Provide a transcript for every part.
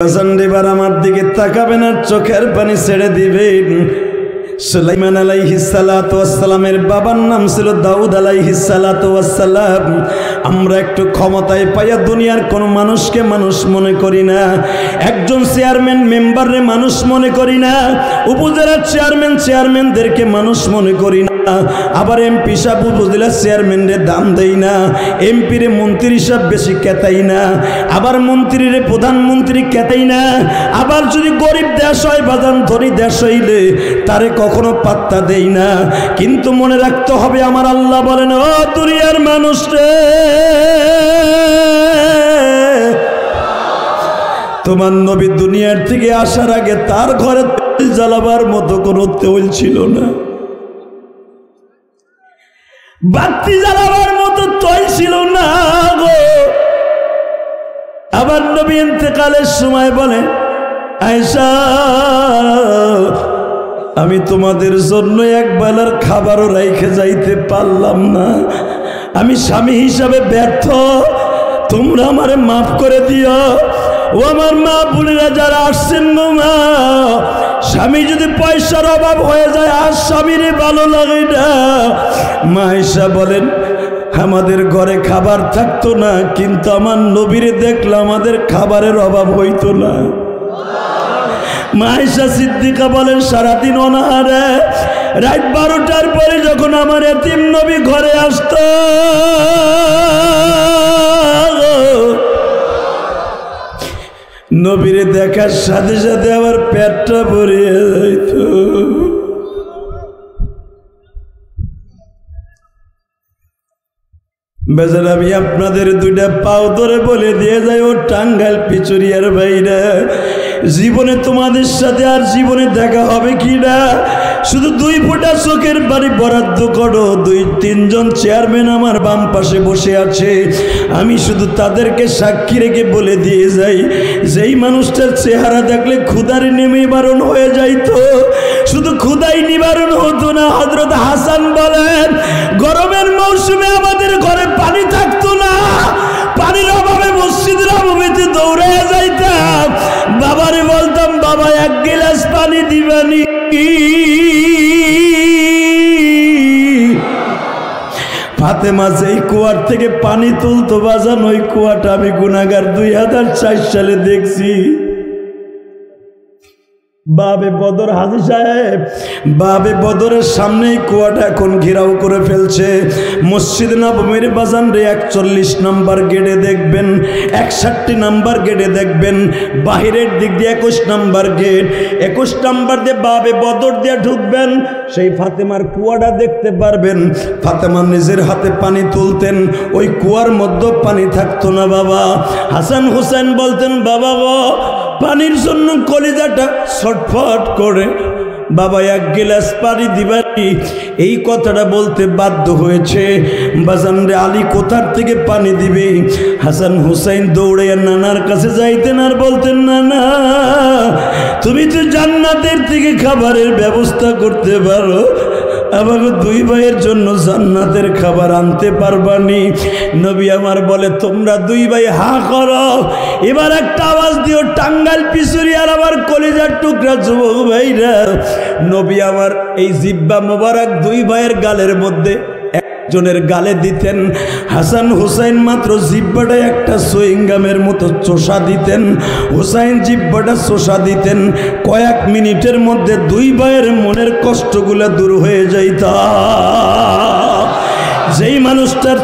এবার আমার দিকে তাকাবেন আর চোখের পানি ছেড়ে দিবেন। সুলাইমান আলাইহিস সালাতু ওয়াস সালামের বাবার নাম ছিল দাউদ আলাইহিস সালাতু ওয়াস সালাম। আমরা একটু ক্ষমতায় পাইয়া দুনিয়ার কোন মানুষকে মানুষ মনে করি না, একজন চেয়ারম্যান মেম্বাররে মানুষ মনে করি না, উপজেলার চেয়ারম্যানদেরকে মানুষ মনে করি না, আবার এমপি সাহেব উপজেলার চেয়ারম্যানরে দাম দেই না, এমপিরে মন্ত্রী সাহেব বেশি কেতাই না, আবার মন্ত্রীরে প্রধানমন্ত্রী কেতাই না, আবার যদি গরিব দেশ হয় বাজান ধনী দেশ হইলে তারে কখনো পাত্তা দেই না। কিন্তু মনে রাখতে হবে আমার আল্লাহ বলেন, ও দুনিয়ার মানুষ রে, তোমার নবী দুনিয়ার থেকে আসার আগে তার ঘরে তেল জ্বালাবার মতো কোনো তেল ছিল না, বাতি জ্বালাবার মতো তৈল ছিল না গো। আবার নবী ইন্তেকালের সময় বলে, আয়েশা আমি তোমাদের জন্য এক বেলার খাবারও রাইখে যাইতে পারলাম না, আমি স্বামী হিসাবে ব্যর্থ, তোমরা আমারে মাফ করে দিও। ও আমার মা বোনেরা যারা আসছেন গো মা, স্বামী যদি পয়সার অভাব হয়ে যায় আর স্বামীরে ভালো লাগে না। মা আয়েশা বলেন, আমাদের ঘরে খাবার থাকতো না, কিন্তু আমার নবীরে দেখলে আমাদের খাবারের অভাব হইতো না। মা আয়েশা সিদ্দিকা বলেন, সারাদিন অনাহারে, রাত 12টার পরে যখন আমার এতিম নবী ঘরে আসত, নবীরে দেখার সাথে সাথে আমার পেটটা ভরিয়ে যাইত। বেজার আমি আপনাদের দুইটা পাও ধরে বলে দিয়ে যাই, ও টাঙ্গাইল পিচুরিয়ার ভাইরা, জীবনে তোমাদের সাথে আর জীবনে দেখা হবে কি না, শুধু 2 ফোঁটা চোখের পানি বরাদ্দ করো। 2-3 জন চেয়ারম্যান আমার বাম পাশে বসে আছে, আমি শুধু তাদেরকে সাক্ষী রেখে বলে দিয়ে যাই, যেই মানুষটার চেহারা দেখলে ক্ষুধার নিবারণ হয়ে যাইতো, শুধু ক্ষুধাই নিবারণ হতো না। হযরত হাসান বলেন, গরমের মৌসুমে আমাদের ঘরে পানি থাকতো না, পানির অভাবে মসজিদের অভাবেতে দৌড়ে যাইতাম, বাবারে বলতাম, বাবা 1 গ্লাস পানি দিবানি। ফাতেমা যেই কুয়ার থেকে পানি তুলতো বাজান, ওই কুয়াটা আমি গুনাহগার 2004 সালে দেখছি। বাবে বদর হাজী সাহেব, বাবে বদরের সামনেই কুয়াটা এখন ঘেরাও করে ফেলছে। মসজিদ নববীর বাজান রে 41 নম্বর গেটে দেখবেন, 61 নম্বর গেটে দেখবেন, বাহিরের দিক দিয়ে 21 নম্বর গেট, 21 নম্বর দিয়ে বাবে বদর দিয়ে ঢুকবেন, সেই ফাতেমার কুয়াটা দেখতে পারবেন। ফাতেমা নিজের হাতে পানি তুলতেন, ওই কুয়ার মধ্যে পানি থাকতো না বাবা। হাসান হুসেন বলতেন, বাবা গো পানির জন্য কলিজাটা ছটফট করে, বাবা 1 গ্লাস পানি দিবানি। এই কথাটা বলতে বাধ্য হয়েছে। বাজান রে, আলী কোথার থেকে পানি দিবে? হাসান হুসাইন দৌড়ে নানার কাছে যাইতেন আর বলতেন, নানা তুমি তো জান্নাতের থেকে খাবারের ব্যবস্থা করতে পারো, আমাকে 2 ভাইয়ের জন্য জান্নাতের খাবার আনতে পারবানি? নবী আমার বলে, তোমরা 2 ভাই হা করো। এবার একটা আওয়াজ দিও, টাঙ্গাইল পিছুরিয়ার আমার কলিজার টুকরা যুবক ভাইরা, নবী আমার এই জিব্বা মোবারক 2 ভাইয়ের গালের মধ্যে একজনের গালে দিতেন। হাসান হুসাইন মাত্র জিব্বাটা একটা সুইংগামের মতো চোষা দিতেন, হুসাইন জিব্বাটা চোষা দিতেন। কয়েক মিনিটের মধ্যে 2 ভাইয়ের মনের কষ্টগুলো দূর হয়ে যাইত। যেই মানুষটার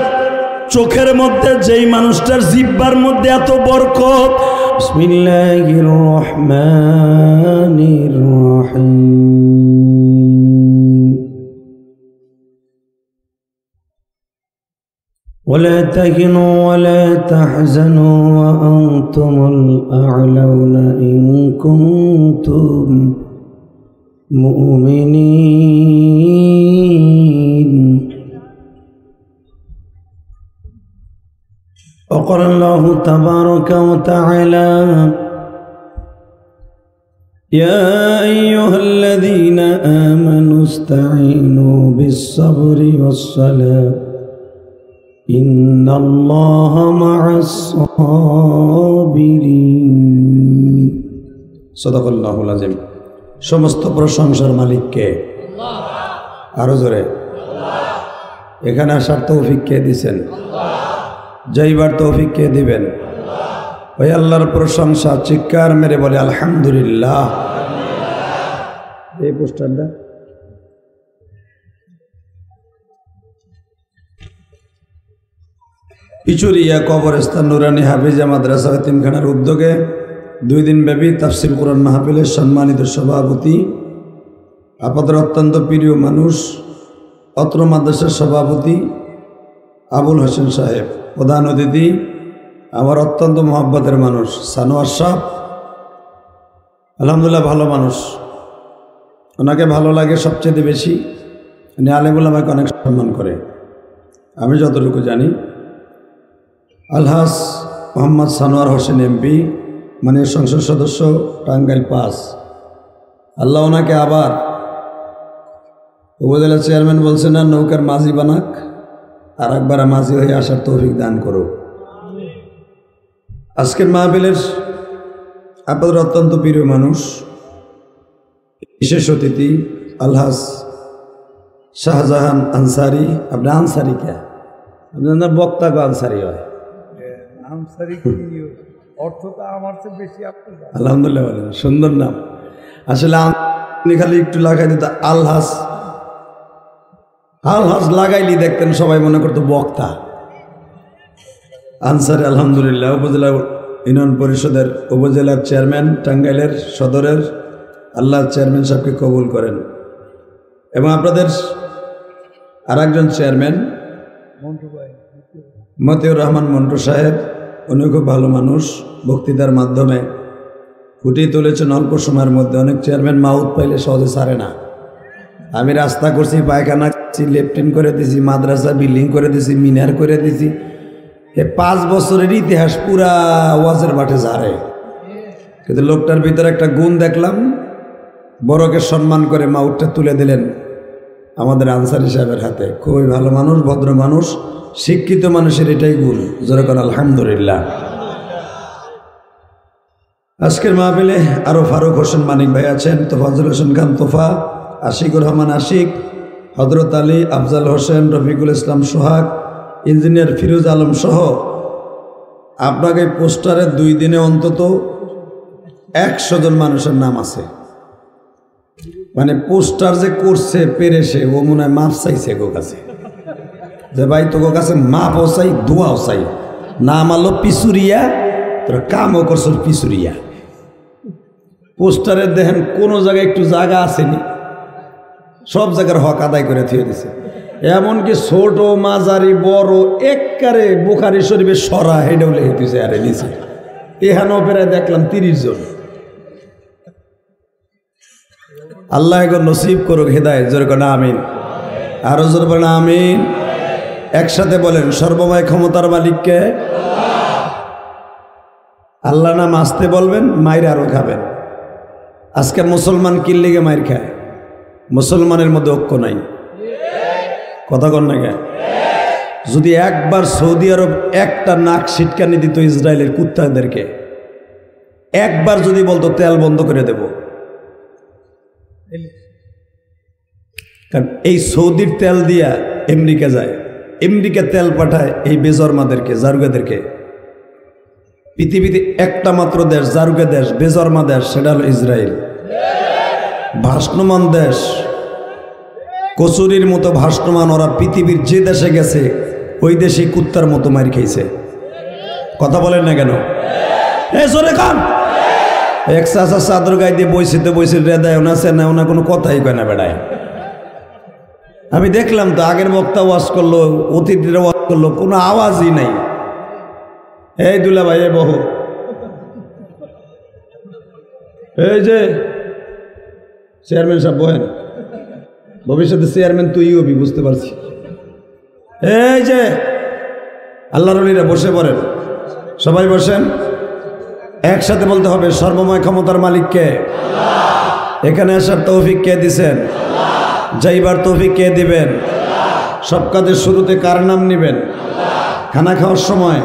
চোখের মধ্যে, যেই মানুষটার জিব্বার মধ্যে এত বরকত। বিসমিল্লাহির রহমানির রহিম। ولا تهنوا ولا تحزنوا وأنتم الأعلون إن كنتم مؤمنين. وقال الله تبارك وتعالى يا أيها الذين آمنوا استعينوا بالصبر والصلاة ইন্নাল্লাহা মা'আস সাবিরিন। সাদাকাল্লাহুল আযীম। সমস্ত প্রশংসার মালিক কে? আল্লাহ। আরো জোরে আল্লাহ। এখানে আসার তৌফিক কে দিবেন? আল্লাহ। যাইবার তৌফিক কে দিবেন? আল্লাহ। ওই আল্লাহর প্রশংসা চিৎকার মেরে বলে আলহামদুলিল্লাহ। এই পোস্টারটা ইচুরিয়া কবরস্থান নুরানি হাফিজা মাদ্রাসা এতিমখানার উদ্যোগে 2 দিন ব্যাপী তাফসীর কোরআন মাহফিলের সম্মানিত সভাপতি, আপনাদের অত্যন্ত প্রিয় মানুষ, অত্র মাদ্রাসার সভাপতি আবুল হোসেন সাহেব, প্রধান অতিথি আমার অত্যন্ত মহব্বতের মানুষ সানোয়ার সাহেব। আলহামদুলিল্লাহ ভালো মানুষ, ওনাকে ভালো লাগে সবচেয়ে বেশি। উনি আলেমুল আমাকে অনেক সম্মান করে, আমি যতটুকু জানি। আলহাজ মোহাম্মদ সানোয়ার হোসেন এমপি, মানে সংসদ সদস্য টাঙ্গাইল 5। আল্লাহ ওনাকে আবার উপজেলা চেয়ারম্যান বলছে না, নৌকার মাঝি বানাক, আর একবার মাঝি হয়ে আসার তৌফিক দান করো। আজকের মাহফিলের আপনাদের অত্যন্ত প্রিয় মানুষ, বিশেষ অতিথি আলহাজ শাহজাহান আনসারি। আপনি আনসারি কে? আপনার বক্তা গো আনসারি হয়? আলহামদুলিল্লাহ, সুন্দর নাম। আসলে খালি একটু লাগাই দিত আলহাজ, আলহাজ লাগাইলি দেখতেন সবাই মনে করতো বক্তা। আনসারি আলহামদুলিল্লাহ উপজেলা ইউনিয়ন পরিষদের উপজেলার চেয়ারম্যান, টাঙ্গাইলের সদরের। আল্লাহ চেয়ারম্যান সাহেবকে কবুল করেন। এবং আপনাদের আর একজন চেয়ারম্যান মতিউর রহমান মন্টু সাহেব, উনি খুব ভালো মানুষ, বক্তৃতার মাধ্যমে ফুটিয়ে তুলেছেন অল্প সময়ের মধ্যে। অনেক চেয়ারম্যান মাউথ পাইলে সহজে ছাড়ে না। আমি রাস্তা করছি, পায়খানা করছি, লেফটিন করে দিছি, মাদ্রাসা বিল্ডিং করে দিছি, মিনার করে দিছি। 5 বছরের ইতিহাস পুরা ওয়াজের মাঠে ঝাড়ে। কিন্তু লোকটার ভিতরে একটা গুণ দেখলাম, বড়কে সম্মান করে মাউথটা তুলে দিলেন আমাদের আনসারি সাহেবের হাতে। খুবই ভালো মানুষ, ভদ্র মানুষ, শিক্ষিত মানুষের এটাই গুণ। যেরকম আলহামদুলিল্লাহ। আজকের মাহফিলে আরো ফারুক হোসেন মানিক ভাই আছেন, তোফাজুল হোসেন খান তোফা, আশিকুর রহমান আশিক, হযরত আলী, আফজাল হোসেন, রফিকুল ইসলাম সোহাগ, ইঞ্জিনিয়ার ফিরোজ আলম সহ আপনাকে পোস্টারে 2 দিনে অন্তত 100 জন মানুষের নাম আছে। মানে পোস্টার যে করছে পেরেছে, ও মনে হয় মাপ চাইছে গো কাছে, যে ভাই তোর কাছে মাপও চাই, দোয়াও চাই। নাম আলো পিছুরিয়া, তোর কামও করছ পিছুরিয়া। পোস্টারে দেখেন কোনো জায়গায় একটু জায়গা আসেনি, সব জায়গার হক আদায় করে থুয়ে দিছে। এমনকি ছোট মাঝারি বড় একবারে বুখারী শরীফের সরা হেডেও লিখে দিছে। আরে নিচে এখানেও প্রায় দেখলাম 30 জন। আল্লাহ এখন নসিব করুক হেদায়েত। জোরে কোন আমিন। আরো জোরে বলেন আমিন। একসাথে বলেন সর্বময় ক্ষমতার মালিককে আল্লাহ নাম আসতে বলবেন, মায়ের আরো খাবেন। আজকে মুসলমান কি লেগে মায়ের খায়? মুসলমানের মধ্যে ঐক্য নাই। কথা কন না কে? যদি একবার সৌদি আরব একটা নাক ছিটকানি দিত ইসরায়েলের কুত্তাদেরকে, একবার যদি বলতো তেল বন্ধ করে দেব, কারণ এই সৌদির তেল দিয়া আমেরিকা যায়, আমেরিকা তেল পাঠায় এই বেজরমাদেরকে, জারুগাদেরকে। পৃথিবীতে একটা মাত্র দেশ জারুগা দেশ, বেজরমা দেশ, সেটা হলো ইসরায়েল। ভাসমান দেশ, কচুরির মতো ভাসমান। ওরা পৃথিবীর যে দেশে গেছে ওই দেশে কুত্তার মতো মার খেয়েছে। কথা বলেন না কেন? এক চাষা চাদর গায়ে দিয়ে বইসিতে বইসে রেদায় ওনা সে না, ওনা কোনো কথাই কয় না বেড়ায়। আমি দেখলাম তো আগের বক্তা ওয়াজ করলো, অতিথিরা ওয়াজ করলো, কোনো আওয়াজই নাই। এই দুলা ভাই বহু, এই যে চেয়ারম্যান সাহেব বহেন, ভবিষ্যতে চেয়ারম্যান তুই হবি, বুঝতে পারছি। এই যে আল্লাহর ওলিরা বসে পড়েন, সবাই বসেন। একসাথে বলতে হবে সর্বময় ক্ষমতার মালিককে। এখানে আসার তৌফিক কে দিছেন? যাইবার তৌফিক কে দিবেন? সব কাজের শুরুতে কার নাম নিবেন? খানা খাওয়ার সময়,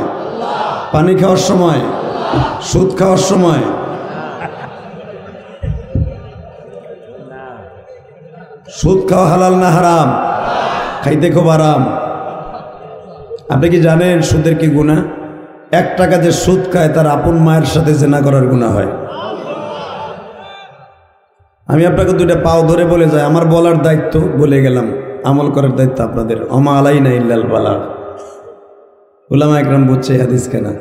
পানি খাওয়ার সময়, সুদ খাওয়ার সময়। সুদ খাওয়া হালাল না হারাম? খাইতে খুব আরাম। আপনি কি জানেন সুদের কি গুনাহ? 1 টাকা যে সুদ খায় তার আপন মায়ের সাথে জেনা করার গুনাহ হয়। আমি আপনাকে 2টা পাও ধরে বলে যাই, আমার বলার দায়িত্ব বলে গেলাম, আমল করার দায়িত্ব আপনাদের। ওমা আলাইনা ইল্লাল বালাগ। উলামা একরাম বুঝছে হাদিস কেনা।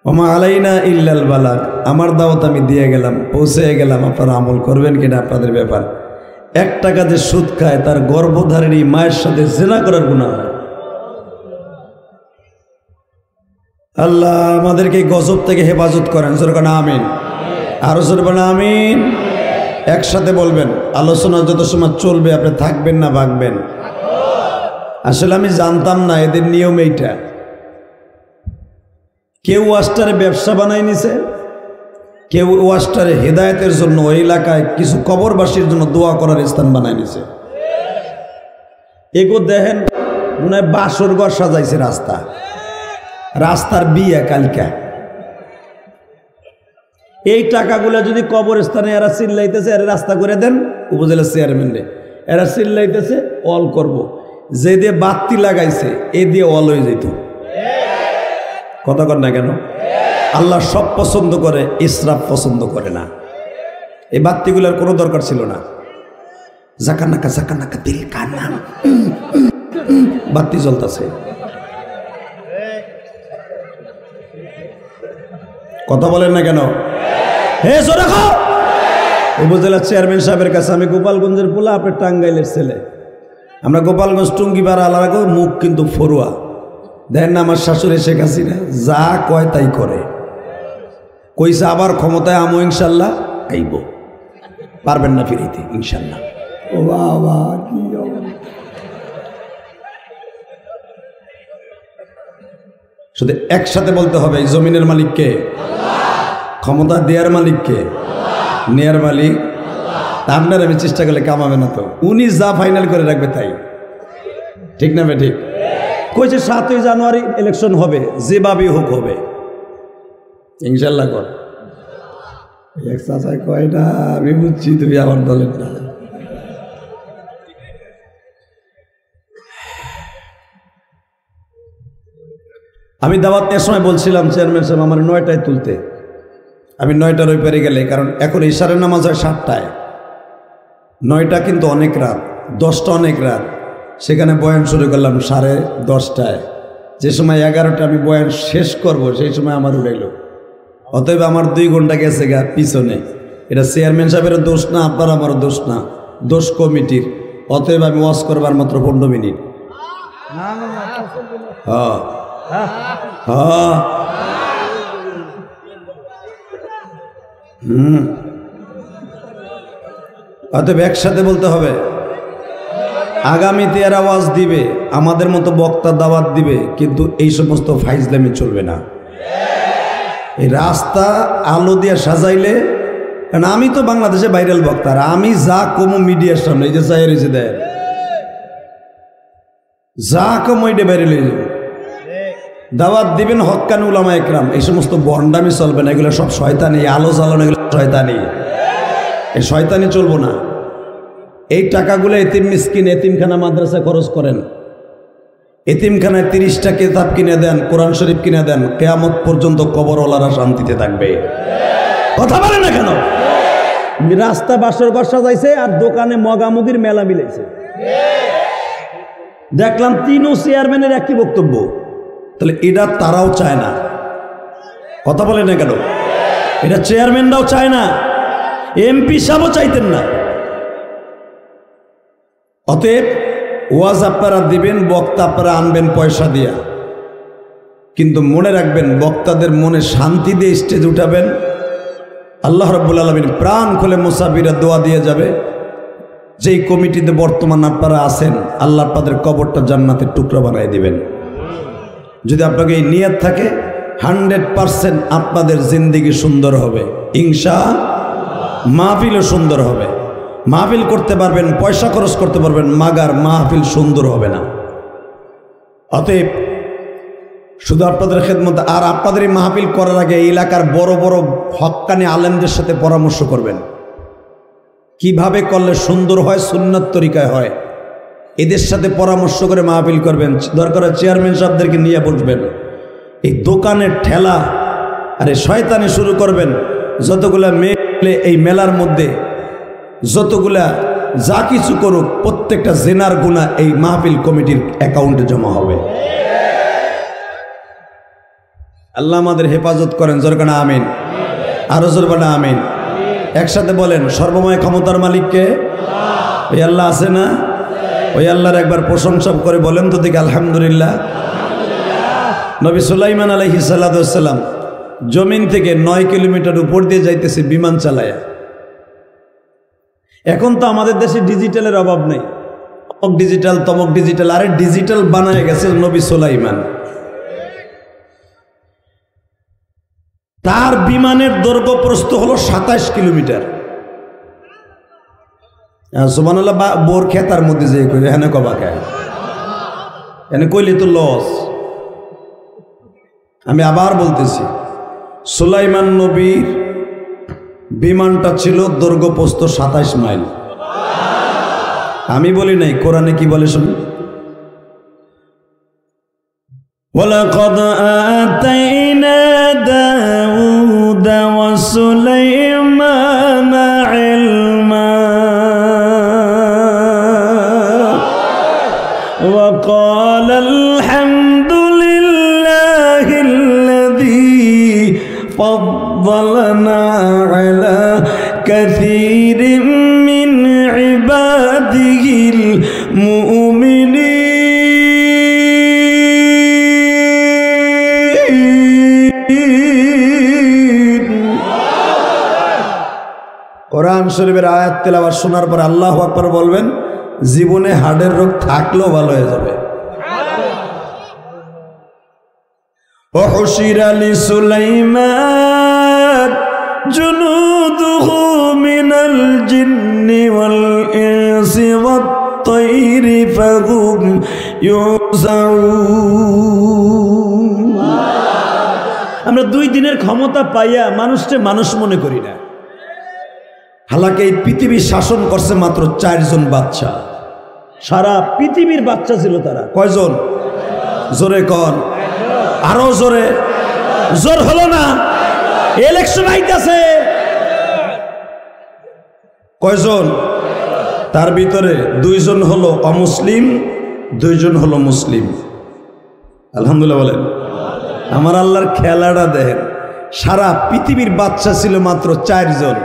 ওমা আলাইনা ইল্লাল বালাগ, আমার দাওয়াত আমি দিয়ে গেলাম, পৌঁছে গেলাম, আপনারা আমল করবেন কিনা আপনাদের ব্যাপার। 1 টাকা যে সুদ খায় তার গর্ভধারিণী মায়ের সাথে জেনা করার গুনাহ হয়। আল্লাহ আমাদেরকে গজব থেকে হেফাজত করেন। জোরে আমিন। আরো জোরে বলেন আমিন। একসাথে বলবেন। আলোচনা যত সময় চলবে আপনি থাকবেন না ভাগবেন? আসলে আমি জানতাম না এদের নিয়ম এইটা। কেউ ওয়াস্টারে ব্যবসা বানাই নিছে, কেউ ওয়াস্টারে হেদায়েতের জন্য ওই এলাকায় কিছু কবরবাসীর জন্য দোয়া করার স্থান বানাই নিছে। এগো দেখেন মনে হয় বাসর ঘর সাজাইছে রাস্তার বিয়ে কালকা। এই টাকাগুলো যদি কবরস্থানে এরা চিল্লাইতেছে, এরা রাস্তা করে দেন, উপজেলা চেয়ারম্যান এরা চিল্লাইতেছে অল করব, যে দিয়ে বাতি লাগাইছে এ দিয়ে অল হয়ে যেত। কথা কর না কেন? আল্লাহ সব পছন্দ করে, ইসরাফ পছন্দ করে না। এই বাতিগুলোর কোনো দরকার ছিল না। জাকানাকা দিল কানা বাতি জ্বলতেছে। কথা বলেন না কেন? হে জোরে খাও। উপজেলা চেয়ারম্যান সাহেবের কাছে আমি গোপালগঞ্জের পোলা, আপনার টাঙ্গাইলের ছেলে। আমরা গোপালগঞ্জ টুঙ্গিপাড়া আলাদা মুখ কিন্তু ফরুয়া। দেখেন না আমার শাশুড়ি শেখ হাসিনা যা কয় তাই করে। কইছে আবার ক্ষমতায় আমো ইনশাল্লাহ, আইব। পারবেন না ফিরিতে ইনশাল্লাহ। ও বাবা কি শুধু একসাথে বলতে হবে, এই জমিনের মালিককে, ক্ষমতা দেওয়ার মালিককে, নেয়ার মালিক আপনার। আমি চেষ্টা করলে কামাবে না তো, উনি যা ফাইনাল করে রাখবে তাই। ঠিক না? ঠিক কইছে 7ই জানুয়ারি ইলেকশন হবে, যেভাবেই হোক হবে ইনশাল্লাহ। কর এক চাচা কয় না, আমি বুঝছি তুমি আমার দলের না। আমি দাওয়াত নেওয়ার সময় বলছিলাম চেয়ারম্যান সাহেব আমার 9টায় তুলতে। আমি 9টার ওই পেরে গেলে, কারণ এখন ইশারের নামাজ হয় 7টায়। 9টা কিন্তু অনেক রাত, 10টা অনেক রাত। সেখানে বয়ান শুরু করলাম 10:30টায়। যে সময় 11টা আমি বয়ান শেষ করব সেই সময় আমার উড়াইল। অতএব আমার 2 ঘন্টা গেছে গা পিছনে। এটা চেয়ারম্যান সাহেবের দোষ না, আপনার আমারও দোষ না, দোষ কমিটির। অতএব আমি ওয়াজ করবার মাত্র 15 মিনিট। হ্যাঁ হ্যাঁ অতএব একসাথে বলতে হবে। আগামীতে এরা ওয়াজ দিবে, আমাদের মতো বক্তা দাওয়াত দিবে, কিন্তু এই সমস্ত ফাইজলামি চলবে না। এই রাস্তা আলো দিয়ে সাজাইলে, কারণ আমি তো বাংলাদেশে ভাইরাল বক্তা, আর আমি যা কমো মিডিয়ার সামনে, এই যে চাই রয়েছে দেয়, যা কমো এটা ভাইরাল হয়ে যাবে। দাওয়াত দিবেন হক্কানি উলামা একরাম, এই সমস্ত বন্ডামি চলবে না। এগুলো সব শয়তানি, আলো জ্বালানো এগুলো শয়তানি। এই শয়তানি চলবো না। এই টাকাগুলো এতিম মিসকিন, এতিমখানা মাদ্রাসা খরচ করেন। এতিমখানায় 30টা কিতাব কিনে দেন, কোরআন শরীফ কিনে দেন, কিয়ামত পর্যন্ত কবরওয়ালারা শান্তিতে থাকবে। কথা বলে না কেন? রাস্তা বাসর ঘর সাজাইছে আর দোকানে মগামুগির মেলা মিলাইছে। দেখলাম 3 চেয়ারম্যানের একই বক্তব্য। তাহলে এটা তারাও চায় না। কথা বলে না কেন? এটা চেয়ারম্যানরাও চায় না, এমপি সাহেবও চাইতেন না। অতএব ওয়াজ আপনারা দিবেন, বক্তা আপনারা আনবেন পয়সা দিয়া, কিন্তু মনে রাখবেন বক্তাদের মনে শান্তি দিয়ে স্টেজ উঠাবেন। আল্লাহ রাব্বুল আলামিন প্রাণ খুলে মুসাফিরা দোয়া দিয়ে যাবে। যেই কমিটিতে বর্তমান আপনারা আছেন, আল্লাহ আপনাদের কবরটা জান্নাতের টুকরা বানিয়ে দিবেন। যদি আপনাকে এই নিয়ত থাকে, 100% আপনাদের জিন্দেগি সুন্দর হবে ইনশাআল্লাহ। মাহফিলও সুন্দর হবে। মাহফিল করতে পারবেন, পয়সা খরচ করতে পারবেন, মাগার মাহফিল সুন্দর হবে না। অতএব শুধু আপনাদের খেদমত। আর আপনাদের এই মাহফিল করার আগে এই এলাকার বড় বড় হক্কানি আলেমদের সাথে পরামর্শ করবেন, কিভাবে করলে সুন্দর হয়, সুন্নাত তরিকায় হয়। এদের সাথে পরামর্শ করে মাহফিল করবেন। দরকার চেয়ারম্যান সাহেবদেরকে নিয়ে বসবেন। এই দোকানের ঠেলা আরে শয়তানি শুরু করবেন। যতগুলা মেলে এই মেলার মধ্যে যতগুলা যা কিছু করুক, প্রত্যেকটা জেনার গুনাহ এই মাহফিল কমিটির অ্যাকাউন্টে জমা হবে। আল্লাহ আমাদের হেফাজত করেন। জোরকানা আমিন, আরো জোরকানা আমিন। একসাথে বলেন, সর্বময় ক্ষমতার মালিককে? ওই আল্লাহ আছে না? ওই আল্লাহর একবার প্রশংসা করে বলেন তো দেখি আলহামদুলিল্লাহ। নবী সুলাইমান আলাইহিস সালাম জমিন থেকে 9 কিলোমিটার উপর দিয়ে যাইতেছে বিমান চালায়া। এখন তো আমাদের দেশে ডিজিটালের অভাব নেই, অমক ডিজিটাল তমক ডিজিটাল, আরে ডিজিটাল বানায় গেছে নবী সুলাইমান। তার বিমানের দৈর্ঘ্য প্রস্থ হলো 27 কিলোমিটার। সুবহানাল্লাহ। বোর খেতার মধ্যে যে কই এখানে কবা খায়, এখানে কইলে তো লস। আমি আবার বলতেছি, সুলাইমান নবীর বিমানটা ছিল দৈর্ঘ্য প্রস্থ 27 মাইল। আমি বলি নাই, কোরআনে কি বলে শুনুন। ওয়ালাকাদ আতাইনা দাউদা ওয়া সুলাইমানা ইলমা ওয়া ক্বালা আলহামদুলিল্লাহিল্লাযী ফাদ্দালানা আলা কাসীরিম মিন ইবাদিহিল মুমিনিন। কোরআন শরীফের আয়াত তেলাওয়াত শোনার পর আল্লাহু আকবার বলবেন, জীবনে হার্টের রোগ থাকলেও ভালো হয়ে যাবে। وحشر لسليمان جنوده من الجن والإنس والطير فهم يوزعون। আমরা 2 দিনের ক্ষমতা পাইয়া মানুষকে মানুষ মনে করি না। হালাকে এই পৃথিবী শাসন করছে মাত্র 4 জন বাদশা। সারা পৃথিবীর বাচ্চা ছিল তারা। কয়জন? জোরে কর, আরো জোরে। জোর হলো না? ইলেকশন আইতাছে। কয়জন? তার ভিতরে 2 জন হলো অমুসলিম, 2 জন হলো মুসলিম। আলহামদুলিল্লাহ বলেন। আমার আল্লাহর খেলাটা দেখেন। সারা পৃথিবীর বাদশা ছিল মাত্র 4 জন।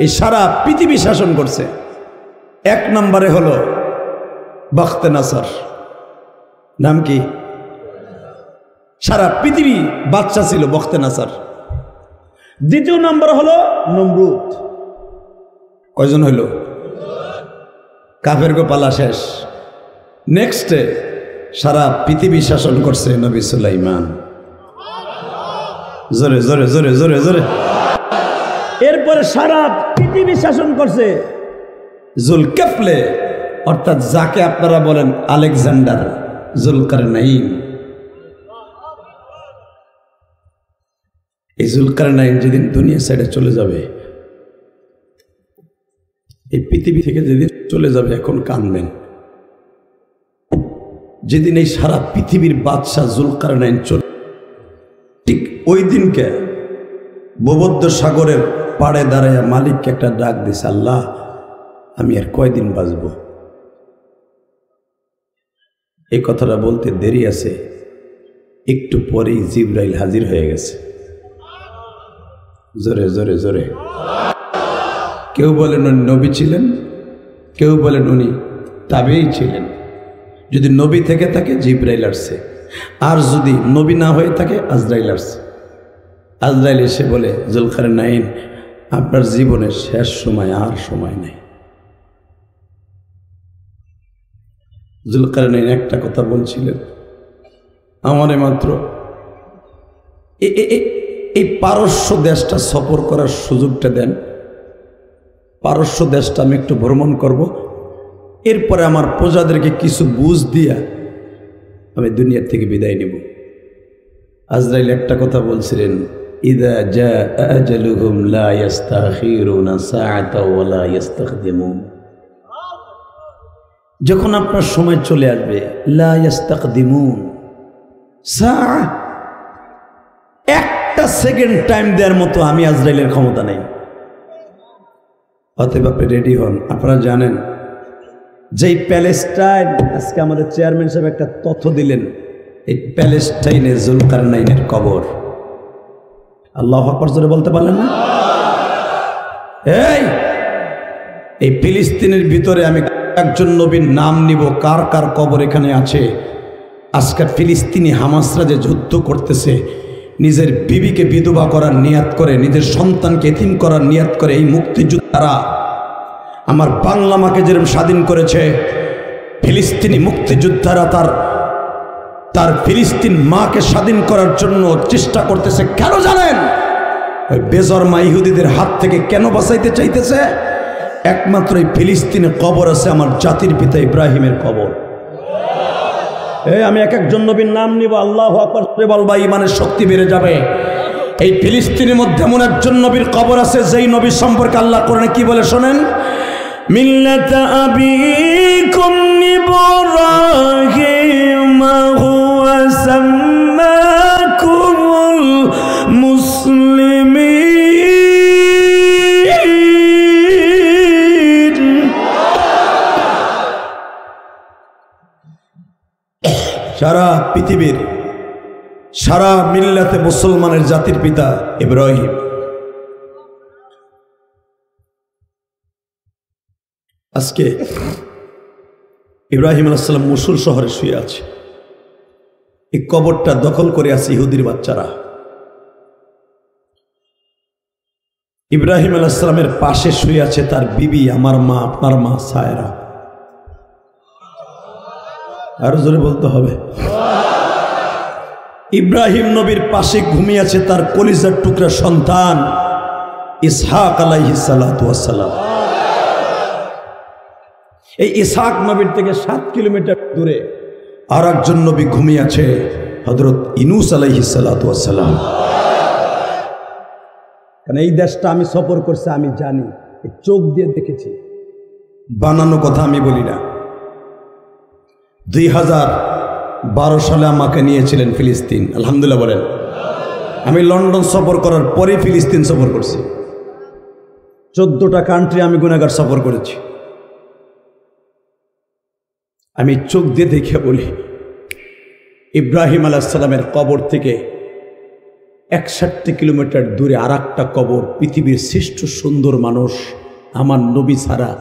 এই সারা পৃথিবী শাসন করছে। 1 নম্বরে হলো বখতে নাসার। নাম কি? সারা পৃথিবী বাদশা ছিল বখতে নাসার। 2য় নম্বর হলো নমরুদ। কয়জন হইল? কাফের গোপালা শেষ। নেক্সটে সারা পৃথিবী শাসন করছে নবী সুলাইমান। জোরে জোরে জোরে জোরে জোরে। এরপরে সারা পৃথিবী শাসন করছে জুলকাফলে, অর্থাৎ যাকে আপনারা বলেন আলেকজান্ডার, জুলকারনাইন। এই জুলকারনাইন যেদিন দুনিয়া ছেড়ে চলে যাবে, এই পৃথিবী থেকে যেদিন চলে যাবে, এখন কানবেন। যেদিন এই সারা পৃথিবীর বাদশাহ জুলকারনাইন চলে, ঠিক ওই দিনকে ভূমধ্য সাগরের পাড়ে দাঁড়ায় মালিককে একটা ডাক দিছে, আল্লাহ আমি আর কয়দিন বাঁচব? এই কথাটা বলতে দেরি আছে, একটু পরেই জিবরাইল হাজির হয়ে গেছে। জোরে জোরে জোরে। কেউ বলেন উনি নবী ছিলেন, কেউ বলেন উনি তাবেই ছিলেন। যদি নবী থেকে থাকে জিবরাইল আসছে, আর যদি নবী না হয়ে থাকে আজরাইল আসছে। আজরাইল এসে বলে, জুলকারনাইন আপনার জীবনের শেষ সময়, আর সময় নেই। জুলকারনাইন একটা কথা বলছিলেন, আমারে মাত্র এই পারস্য দেশটা সফর করার সুযোগটা দেন। পারস্য দেশটা আমি একটু ভ্রমণ করব, এরপরে আমার প্রজাদেরকে কিছু বুঝ দিয়া আমি দুনিয়ার থেকে বিদায় নেব। আজরাইল একটা কথা বলছিলেন, ইযা জাআ আজালুহুম লা ইস্তাখিরুনা সাআতাও ওয়া লা ইস্তাকদিমুন। যখন আপনার সময় চলে আসবে, লা ইস্তাকদিমুন, সাআ, একটা সেকেন্ড টাইম দেওয়ার মতো আমি আজরাইলের ক্ষমতা নেই। অতএব আপনি রেডি হন। আপনারা জানেন যেই প্যালেস্টাইন, আজকে আমাদের চেয়ারম্যান সাহেব একটা তথ্য দিলেন, এই প্যালেস্টাইনে জুলকারনাইনের কবর। আল্লাহু আকবার জোরে বলতে পারলেন না? এই ফিলিস্তিনের ভিতরে আমি একজন নবীর নাম নিব, কার কার কবর এখানে আছে। আজকে ফিলিস্তিনি হামাসরা যে যুদ্ধ করতেছে, নিজের বিবিকে বিধবা করার নিয়াত করে, নিজের সন্তানকে এতিম করার নিয়াত করে, এই মুক্তিযোদ্ধারা আমার বাংলা মাকে যেরকম স্বাধীন করেছে, ফিলিস্তিনি মুক্তিযোদ্ধারা তার ফিলিস্তিন মাকে স্বাধীন করার জন্য চেষ্টা করতেছে। কেন জানেন? ওই বেজরমা ইহুদিদের হাত থেকে কেন বাঁচাইতে চাইতেছে? একমাত্র এই ফিলিস্তিনে কবর আছে আমার জাতির পিতা ইব্রাহিমের কবর। আমি একজন নবীর নাম নিব, আল্লাহু আকবার বলবা, ইমানের শক্তি বেড়ে যাবে। এই ফিলিস্তিনের মধ্যে এমন একজন নবীর কবর আছে যেই নবীর সম্পর্কে আল্লাহ কোরআনে কি বলে শোনেন, মিল্লাতা আবিকুম ইব্রাহিম হুয়া সাম্মাকুমুল মুসলিমিন। সারা পৃথিবীর সারা মিল্লাতে মুসলমানের জাতির পিতা ইব্রাহিম। আজকে ইব্রাহিম আলাইহিস সালাম মসুল শহরে শুয়ে আছে। এই কবরটা দখল করে আছে ইহুদির বাচ্চারা। ইব্রাহিম আলাইহিস সালামের পাশে শুয়ে আছে তার বিবি, আমার মা, আপনার মা সায়রা। আরো জোরে বলতে হবে। ইব্রাহিম নবীর পাশে ঘুমিয়ে আছে তার কলিজার টুকরা সন্তান ইসহাক আলাইহিস সালাতু ওয়াস সালাম। এই ইসহাক নবীর থেকে 7 কিলোমিটার দূরে আর একজন নবী ঘুমিয়ে আছে, হযরত ইউনূস আলাইহিস সালাতু ওয়াস সালাম। কারণ এই দেশটা আমি সফর করছি, আমি জানি, চোখ দিয়ে দেখেছি, বানানো কথা আমি বলি না। 2012 সালে আমাকে নিয়েছিলেন ফিলিস্তিন, আলহামদুলিল্লাহ বলেন। আমি লন্ডন সফর করার পরে ফিলিস্তিন সফর করছি। 14টা কান্ট্রি আমি গুনাহগার সফর করেছি। আমি চোখ দিয়ে দেখে বলি, ইব্রাহিম আলাইহিস সালামের কবর থেকে 61 কিলোমিটার দূরে আর একটা কবর, পৃথিবীর শ্রেষ্ঠ সুন্দর মানুষ আমার নবী ছাড়া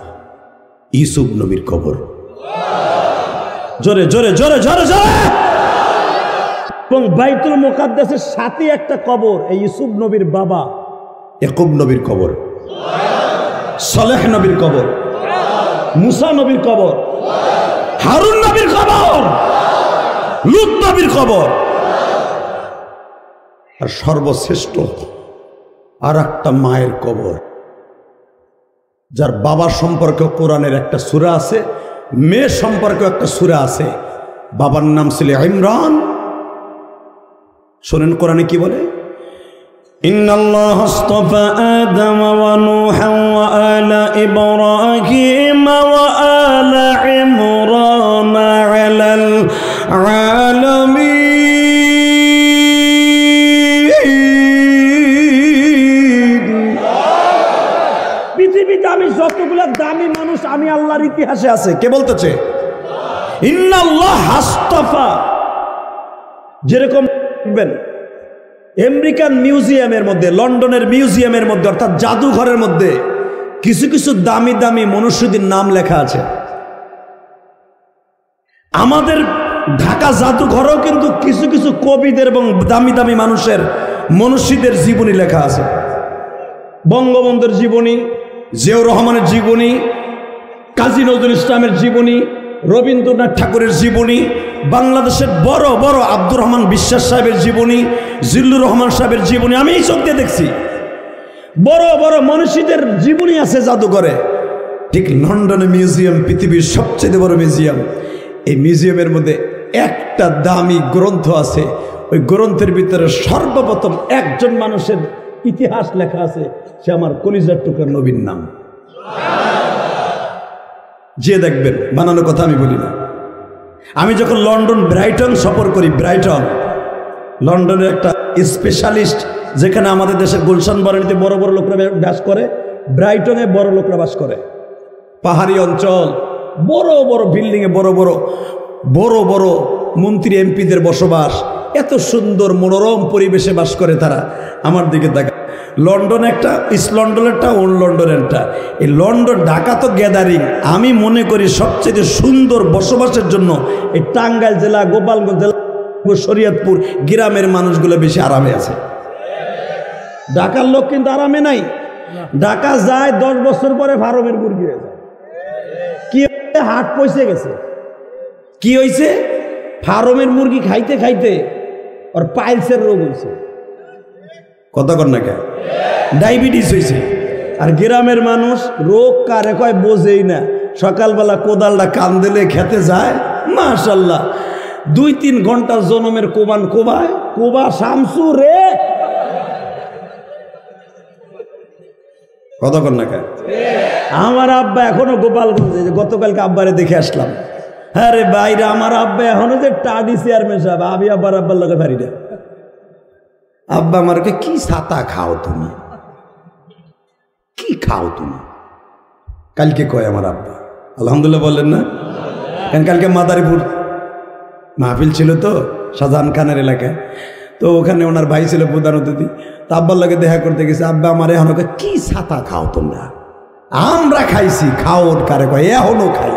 ইউসুফ নবীর কবর। জোরে জোরে জোরে জোরে জোরে। এবং বাইতুল মুকাদ্দাসের সাথে একটা কবর, এই ইউসুফ নবীর বাবা ইয়াকুব নবীর কবর, সালেহ নবীর কবর, মুসা নবীর কবর, হারুন নবীর কবর, লূত নবীর কবর। আর সর্বশ্রেষ্ঠ আর একটা মায়ের কবর, যার বাবা সম্পর্কে কোরআনের একটা সূরা আছে, মেয়ে সম্পর্কে একটা সূরা আছে। বাবার নাম ছিল ইমরান। শোনেন কোরআনে কি বলে, ইন্নাল্লাহ আস্তাফা আদম ওয়া নূহা ওয়া আলা ইব্রাহিম ওয়া আলা ইমরান আলাল আলামিন। পৃথিবীতে আমি যতগুলো দামি মানুষ আমি আল্লাহর ইতিহাসে আছে। কে বলতেছে? ইন্নাল্লাহ আস্তাফা। যেরকম দেখবেন আমেরিকান মিউজিয়ামের মধ্যে, লন্ডনের মিউজিয়ামের মধ্যে, অর্থাৎ জাদুঘরের মধ্যে কিছু কিছু দামি দামি মনুষ্যদের নাম লেখা আছে। আমাদের ঢাকা জাদুঘরেও কিন্তু কিছু কিছু কবিদের এবং দামি দামি মানুষের মনীষীদের জীবনী লেখা আছে। বঙ্গবন্ধুর জীবনী, জিয়াউর রহমানের জীবনী, কাজী নজরুল ইসলামের জীবনী, রবীন্দ্রনাথ ঠাকুরের জীবনী, বাংলাদেশের বড় বড় আব্দুর রহমান বিশ্বাস সাহেবের জীবনী, জিল্লুর রহমান সাহেবের জীবনী আমি এই চোখ দিয়ে দেখছি। বড় বড় মনীষীদের জীবনী আছে জাদুঘরে। ঠিক লন্ডনে মিউজিয়াম, পৃথিবীর সবচেয়ে বড় মিউজিয়াম। এই মিউজিয়ামের মধ্যে একটা দামি গ্রন্থ আছে, ওই গ্রন্থের ভিতরে সর্বপ্রথম একজন মানুষের ইতিহাস লেখা আছে, সে আমার কলিজার টুকরা নবীর নাম। যে দেখবেন, বানানো কথা আমি বলি না। আমি যখন লন্ডন ব্রাইটন সফর করি, ব্রাইটন লন্ডনের একটা স্পেশালিস্ট, যেখানে আমাদের দেশের গুলশান বাড়িতে বড় বড় লোকরা বাস করে, ব্রাইটনে বড় লোকরা বাস করে। পাহাড়ি অঞ্চল, বড় বড় বিল্ডিংয়ে বড় বড় বড় বড় মন্ত্রী এমপিদের বসবাস, এত সুন্দর মনোরম পরিবেশে বাস করে তারা। আমার দিকে দেখা, লন্ডন একটা, ইস্ট লন্ডনেরটা, ওল্ড লন্ডনেরটা। এই লন্ডন, ঢাকা তো গ্যাদারিং। আমি মনে করি সবচেয়ে সুন্দর বসবাসের জন্য এই টাঙ্গাইল জেলা, গোপালগঞ্জ জেলা, শরীয়তপুর গ্রামের মানুষগুলো বেশি আরামে আছে। ঢাকার লোক কিন্তু আরামে নাই। ঢাকা যায় 10 বছর পরে ফার্মের মুরগি হয়ে যায়। কি হাট পয়সে গেছে, কি হয়েছে? ফার্মের মুরগি খাইতে খাইতে ওর পাইলসের রোগ হয়েছে। কথা কর না, কে ডায়াবেটিস হয়েছে। আর গ্রামের মানুষ রোগ কারে কয় বোঝেই না। সকালবেলা কোদালটা কান দিলে খেতে যায়, মাশাল্লাহ 2-3 ঘন্টা জনমের কোবান কোবায়, কোবা শামসু রে। কথা কর না, কে আমার আব্বা এখনো গোপালগঞ্জে, গতকালকে আব্বারে দেখে আসলাম। হ্যাঁ রে বাইরে, আমার আব্বা এখনো যে টাডি চেয়ারম্যান সাহেব, আমি আব্বার লোকে পারি না। আব্বা আমারকে, কি ছাতা খাও তুমি, কি খাও তুমি? কালকে কয় আমার আব্বা, আলহামদুলিল্লাহ বললেন না? কারণ কালকে মাদারীপুর মাহফিল ছিল তো, শাহজাহান খানের এলাকায়। তো ওখানে ওনার ভাই ছিল প্রধান অতিথি। তো আব্বার লোকে দেখা করতে গেছে। আব্বা আমার এখনো কয়, কি ছাতা খাও তোমরা? আমরা খাইছি, খাও কারে কয়, এখনো খাই।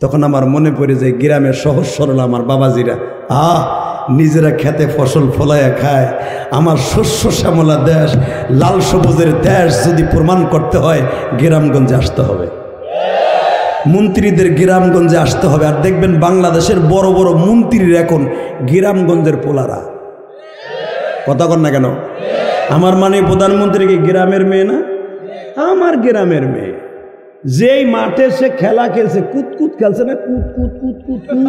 তখন আমার মনে পড়ে যায় গ্রামের সহজ সরল আমার বাবাজিরা, নিজেরা খেতে ফসল ফলাইয়া খায়। আমার শস্য শ্যামলা দেশ, লাল সবুজের দেশ যদি প্রমাণ করতে হয়, গ্রামগঞ্জে আসতে হবে, মন্ত্রীদের গ্রামগঞ্জে আসতে হবে। আর দেখবেন বাংলাদেশের বড় বড় মন্ত্রীর এখন গ্রামগঞ্জের পোলারা। কথা কর না কেন? আমার মানে প্রধানমন্ত্রী কি গ্রামের মেয়ে না? আমার গ্রামের মেয়ে। যেই মাঠে সে খেলা খেলছে, কুতকুত খেলছে না, কুতকুত কুতকুত কুত।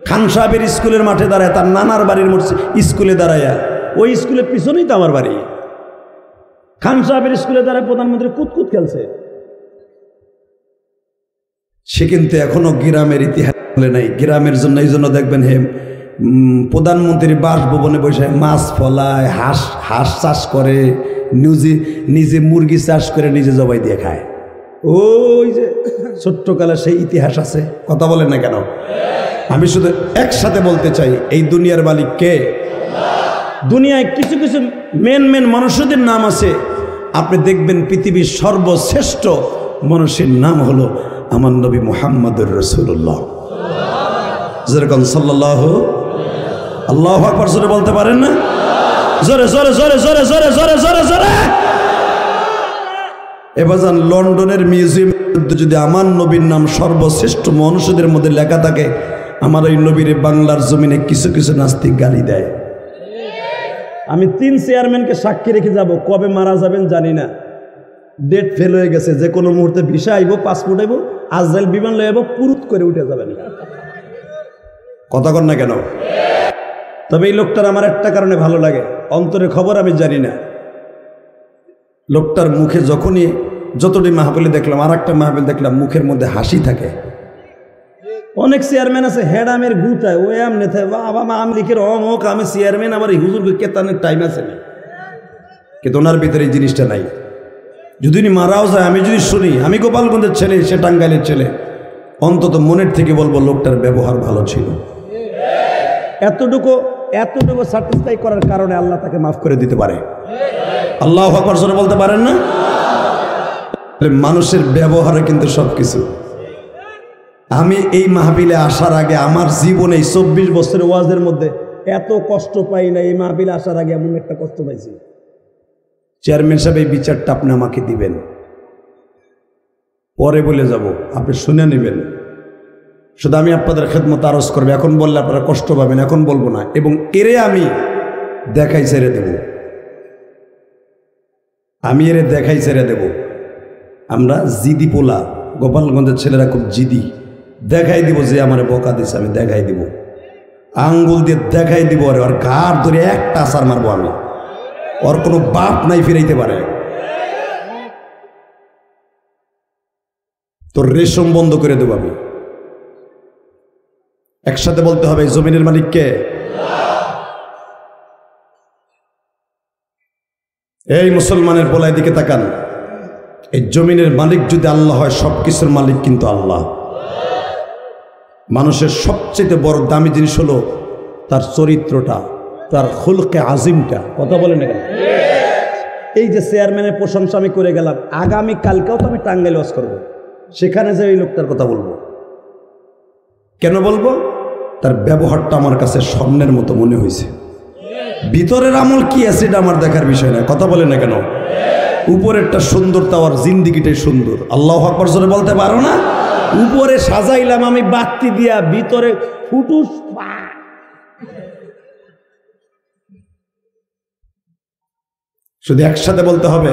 খান সাহেবের স্কুলের মাঠে দাঁড়ায়, তার নানার বাড়ির স্কুলে দাঁড়ায়, ওই স্কুলের পিছনেই তো আমার বাড়ি। খান সাহেবের স্কুলে দাঁড়ায় প্রধানমন্ত্রী কুতকুত খেলছে। সে কিন্তু এখনো গ্রামের ইতিহাস বলে নাই। গ্রামের জন্য এই জন্য দেখবেন প্রধানমন্ত্রী বাসভবনে বসে মাছ ফলায়, হাঁস চাষ করে, নিজে মুরগি চাষ করে নিজে জবাই দিয়ে খায়। ওই যে ছোট্টকালে সেই ইতিহাস আছে। কথা বলেন না কেন? আমি শুধু একসাথে বলতে চাই, এই দুনিয়ার মালিক কে? দুনিয়ায় কিছু কিছু মেন মানুষদের নাম আছে। আপনি দেখবেন পৃথিবীর সর্বশ্রেষ্ঠ মানুষের নাম হলো আমার নবী মুহাম্মদুর রাসূলুল্লাহ। যেরকম সাল্লাল্লাহু, আল্লাহু আকবার জোরে বলতে পারেন না? জোরে জোরে জোরে জোরে জোরে জোরে জোরে জোরে। এবার লন্ডনের মিউজিয়াম যদি আমার নবীর নাম সর্বশ্রেষ্ঠ মানুষদের মধ্যে লেখা থাকে, আমার এই নবীর বাংলার জমিনে কিছু কিছু নাস্তিক গালি দেয়। আমি 3 চেয়ারম্যানকে সাক্ষী রেখে যাব। কবে মারা যাবেন জানি না, ডেট ফেল হয়ে গেছে। যে কোনো মুহূর্তে ভিসা আইব, পাসপোর্ট আইব, আজরাইল বিমান লয়ে আইব, পুরুত করে উঠে যাবেন। কথা কর না কেন? তবে এই লোকটার আমার একটা কারণে ভালো লাগে, অন্তরের খবর আমি জানি না। লোকটার মুখে যখনই, যতটি মাহফিলে দেখলাম, আর একটা মাহফিল দেখলাম, মুখের মধ্যে হাসি থাকে। অনেক চেয়ারম্যান আছে হেডামের গুতায়, ও এমনি থাকে, বাবা মা আমি লিখে অমুক আমি চেয়ারম্যান, আমার এই হুজুর কেতানের টাইম আছে না। কিন্তু ওনার ভিতরে এই জিনিসটা নাই। যদি মারাও যায়, আমি যদি শুনি আমি গোপালগঞ্জের ছেলে, সে টাঙ্গাইলের ছেলে, অন্তত মনের থেকে বলবো লোকটার ব্যবহার ভালো ছিল। এতটুকু স্যাটিসফাই করার কারণে আল্লাহ তাকে মাফ করে দিতে পারে। আল্লাহু আকবার জোরে বলতে পারেন না? মানুষের ব্যবহারে কিন্তু সবকিছু। আমি এই মাহফিলে আসার আগে আমার জীবনে 24 বছরের ওয়াজের মধ্যে এত কষ্ট পাই না। এই মাহফিলে আসার আগে এমন একটা কষ্ট পাইছি। চেয়ারম্যান সাহেব, এই বিচারটা আপনি আমাকে দিবেন, পরে বলে যাব, আপনি শুনে নেবেন। শুধু আমি আপনাদের খেদমত আরজ করবো। এখন বললে আপনারা কষ্ট পাবেন, এখন বলবো না। এবং এরে আমি দেখাই ছেড়ে দেব, আমি এরে দেখাই ছেড়ে দেব। আমরা জিদি পোলা, গোপালগঞ্জের ছেলেরা খুব জিদি। দেখাই দিব যে আমার বকা দিছে, আমি দেখাই দিব। আঙ্গুল দিয়ে দেখাই দিব, ওর ঘাড় ধরে একটা আছার মারবো আমি, ওর কোনো বাপ নাই ফিরাইতে পারে। তোর রেশম বন্ধ করে দেবো আমি। একসাথে বলতে হবে জমিনের মালিক কে? এই মুসলমানের পোলায় দিকে তাকান, এই জমিনের মালিক যদি আল্লাহ হয়, সবকিছুর মালিক কিন্তু আল্লাহ। মানুষের সবচেয়ে বড় দামি জিনিস হলো তার চরিত্রটা, তার খুলকে আজিমটা। কথা বলেন না কেন? এই যে চেয়ারম্যানের প্রশংসা আমি করে গেলাম, আগামী কালকেও তো আমি টাঙ্গাইল ওয়াজ করবো, সেখানে যে এই লোকটার কথা বলবো। কেন বলবো? তার ব্যবহারটা আমার কাছে স্বর্ণের মতো মনে হয়েছে। ভিতরের আমল কি আছে এটা আমার দেখার বিষয় না। কথা বলে না কেন? উপরেরটা সুন্দর, তাওয়ার জিন্দিগিটাই সুন্দর। আল্লাহু আকবার জোরে বলতে পারো না? উপরে সাজাইলাম আমি বাতি দিয়া, ভিতরে ফুটুস। শুধু একসাথে বলতে হবে,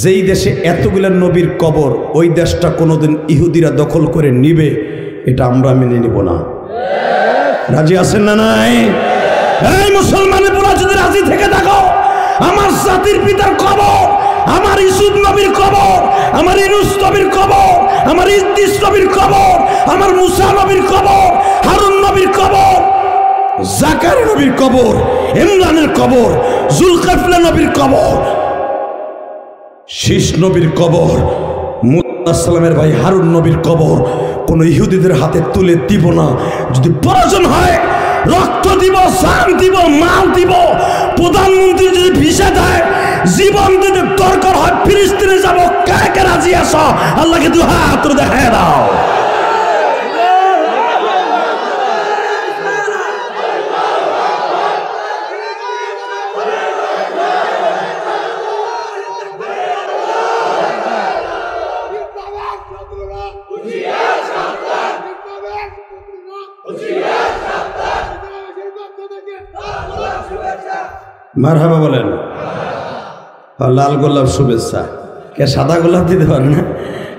যেই দেশে এতগুলো নবীর কবর, ওই দেশটা কোনোদিন ইহুদিরা দখল করে নিবে, এটা আমরা মেনে নিব না। রাজি আছেন না নাই? এই মুসলমানের পোলা যদি রাজি থেকে থাকো, আমার জাতির পিতার কবর, আমার ইউসুফ নবীর কবর, আমার ইউনুস নবীর কবর, আমার ইদ্রিস নবীর কবর, আমার মুসা নবীর কবর, হারুন নবীর কবর, জাকারিয়া নবীর কবর, ইমরানের কবর, জুলকাফলা নবীর কবর, শীষ নবীর কবর, মুসা সালামের ভাই হারুন নবীর কবর কোন ইহুদিদের হাতে তুলে দিব না। যদি প্রয়োজন হয় রক্ত দিব, জান দিব, মাল দিব। প্রধানমন্ত্রী যদি ভিসা দেয়, জীবন দিতে দরকার হয় ফিলিস্তিনে যাব, কাকে কে রাজি আসো? আল্লাহকে দু হাত দেখায় দাও। মারহাবা বলেন। লাল গোলাপ শুভেচ্ছা। কে সাদা গোলাপ দিতে পারে না?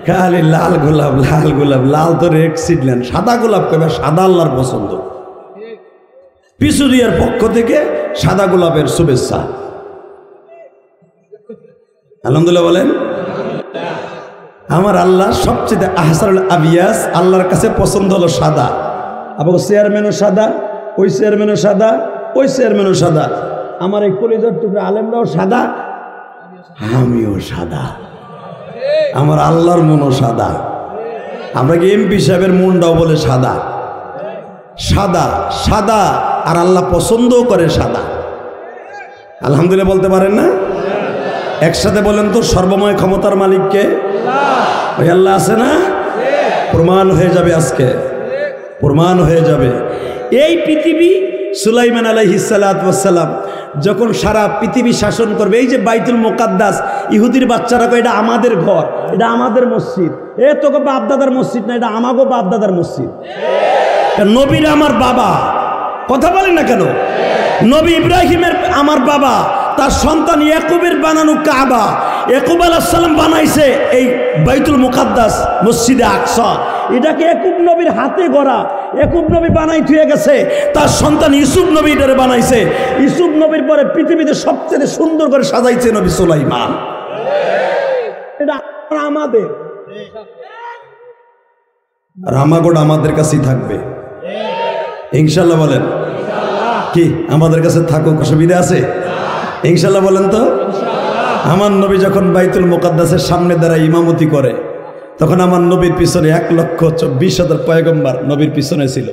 খালি লাল গোলাপ, লাল গোলাপ। লাল তো রেড সিডলেন, সাদা গোলাপ কবে? সাদা আল্লাহর পছন্দ। পিছুরিয়ার পক্ষ থেকে সাদা গোলাপের শুভেচ্ছা। আলহামদুলিল্লাহ বলেন। আমার আল্লাহ সবচেয়ে আহসানুল আবিয়াস, আল্লাহর কাছে পছন্দ হলো সাদা। আবার চেয়ারম্যানও সাদা, ওই চেয়ারম্যানও সাদা, ওই চেয়ারম্যানও সাদা। আমার এই কলিজার টুকরা আলেমরাও সাদা, আমিও সাদা। আমার আল্লাহর মনও সাদা। আমরা কি এমপি সাহেবের মনটাও বলে সাদা। সাদা সাদা, আর আল্লাহ পছন্দও করে সাদা। আলহামদুলিল্লাহ বলতে পারেন না? একসাথে বলেন তো, সর্বময় ক্ষমতার মালিককে? ওই আল্লাহ আছে না? প্রমাণ হয়ে যাবে আজকে, প্রমাণ হয়ে যাবে। এই পৃথিবী সুলাইমান আলাইহিস সালাতু ওয়াস সালাম যখন সারা পৃথিবী শাসন করবে, এই যে বাইতুল মুকাদ্দাস, ইহুদির বাচ্চারা কয় এটা আমাদের ঘর, এটা আমাদের মসজিদ। এ তোকে বাপ দাদার মসজিদ না, এটা আমাগো বাপ দাদার মসজিদ। নবীর আমার বাবা, কথা বলেন না কেন? নবী ইব্রাহিমের আমার বাবা, তার সন্তান ইয়াকুবের বানানো কাবা। ইয়াকুব আলাইহিস সালাম বানাইছে এই বাইতুল মুকাদ্দাস, মসজিদে আকসা। এটাকে ইয়াকুব নবীর হাতে গড়া, ইয়াকুব নবী বানাই থুয়ে গেছে। তার সন্তান ইউসুফ নবী এটারে বানাইছে। ইউসুফ নবীর পরে পৃথিবীতে সবচেয়ে সুন্দর করে সাজাইছে নবী সুলাইমান। এটা আমাদের, আর আমাগোটা আমাদের কাছেই থাকবে ইনশাল্লাহ। বলেন কি আমাদের কাছে থাকুক, অসুবিধা আছে? ইনশাল্লাহ বলেন তো। আমার নবী যখন বাইতুল মুকাদ্দাসের সামনে দাঁড়ায় ইমামতি করে, তখন আমার নবীর পিছনে 1,24,000 পয়গম্বর নবীর পিছনে ছিল।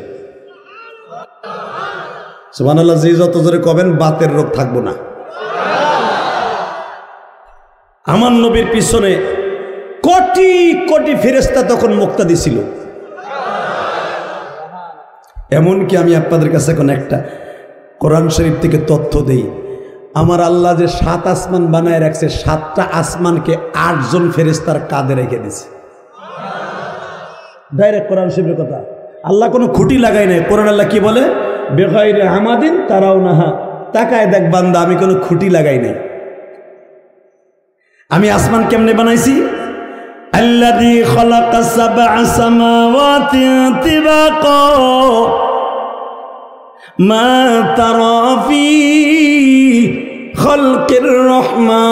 সুবহানাল্লাহ। যে যত জোরে কবেন বাতের রোগ থাকবো না। আমার নবীর পিছনে কোটি কোটি ফেরেশতা তখন মুক্তাদি ছিল। এমনকি আমি আপনাদের কাছে এখন একটা কোরআন শরীফ থেকে তথ্য দেই। আমার আল্লাহ যে 7 আসমান বানায় রাখছে, 7টা আসমানকে 8 জন ফেরেশতার কাঁধে রেখে দিছে। ডাইরেক্ট কোরআন শরীফের কথা। আল্লাহ কোনো খুঁটি লাগাই নাই। কোরআন আল্লাহ কি বলে? বেগাইরে আমাদিন তারাও নাহা, তাকায় দেখ বান্দা, আমি কোনো খুঁটি লাগাই নাই। আমি আসমান কেমনে বানাইছি? আল্লাযী খালাকা সাবআ সামাওয়াতি তিবাকা মা তারা ফি খালকির রহমান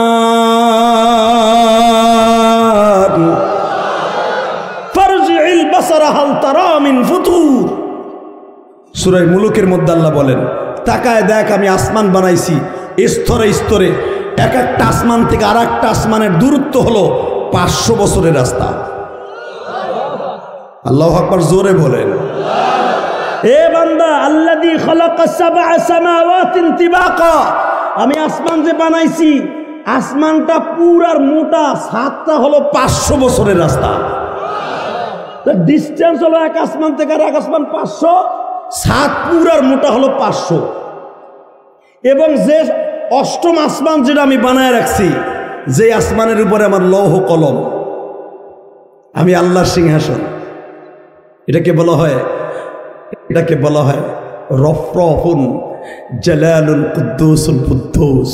ফারজি'ল বাসারা হাল তারা মিন ফুতুর। সূরা মুলুকের মধ্যে আল্লাহ বলেন, তাকায় দেখ আমি আসমান বানাইছি স্তরে স্তরে, এক একটা আসমান থেকে আর একটা আসমানের দূরত্ব হলো 500 বছরের রাস্তা। আল্লাহু আকবার, জোরে বলেন। এ বান্দা, আল্লাযী খালাকা সাবআ সামাওয়াতিন তিবাকা, আমি আসমান যে বানাইছি, আসমানটা পুরার মোটা, সাতটা হলো 500 বছরের রাস্তা। ডিস্টেন্স হলো এক আসমান থেকে আর এক আসমান 500, সাত পুরার মোটা হলো 500। এবং যে অষ্টম আসমান যেটা আমি বানায় রাখছি, যে আসমানের উপরে আমার লৌহ কলম, আমি আল্লাহর সিংহাসন, এটাকে বলা হয় রফরফুন জালালুল কুদ্দুসুল কুদ্দুস।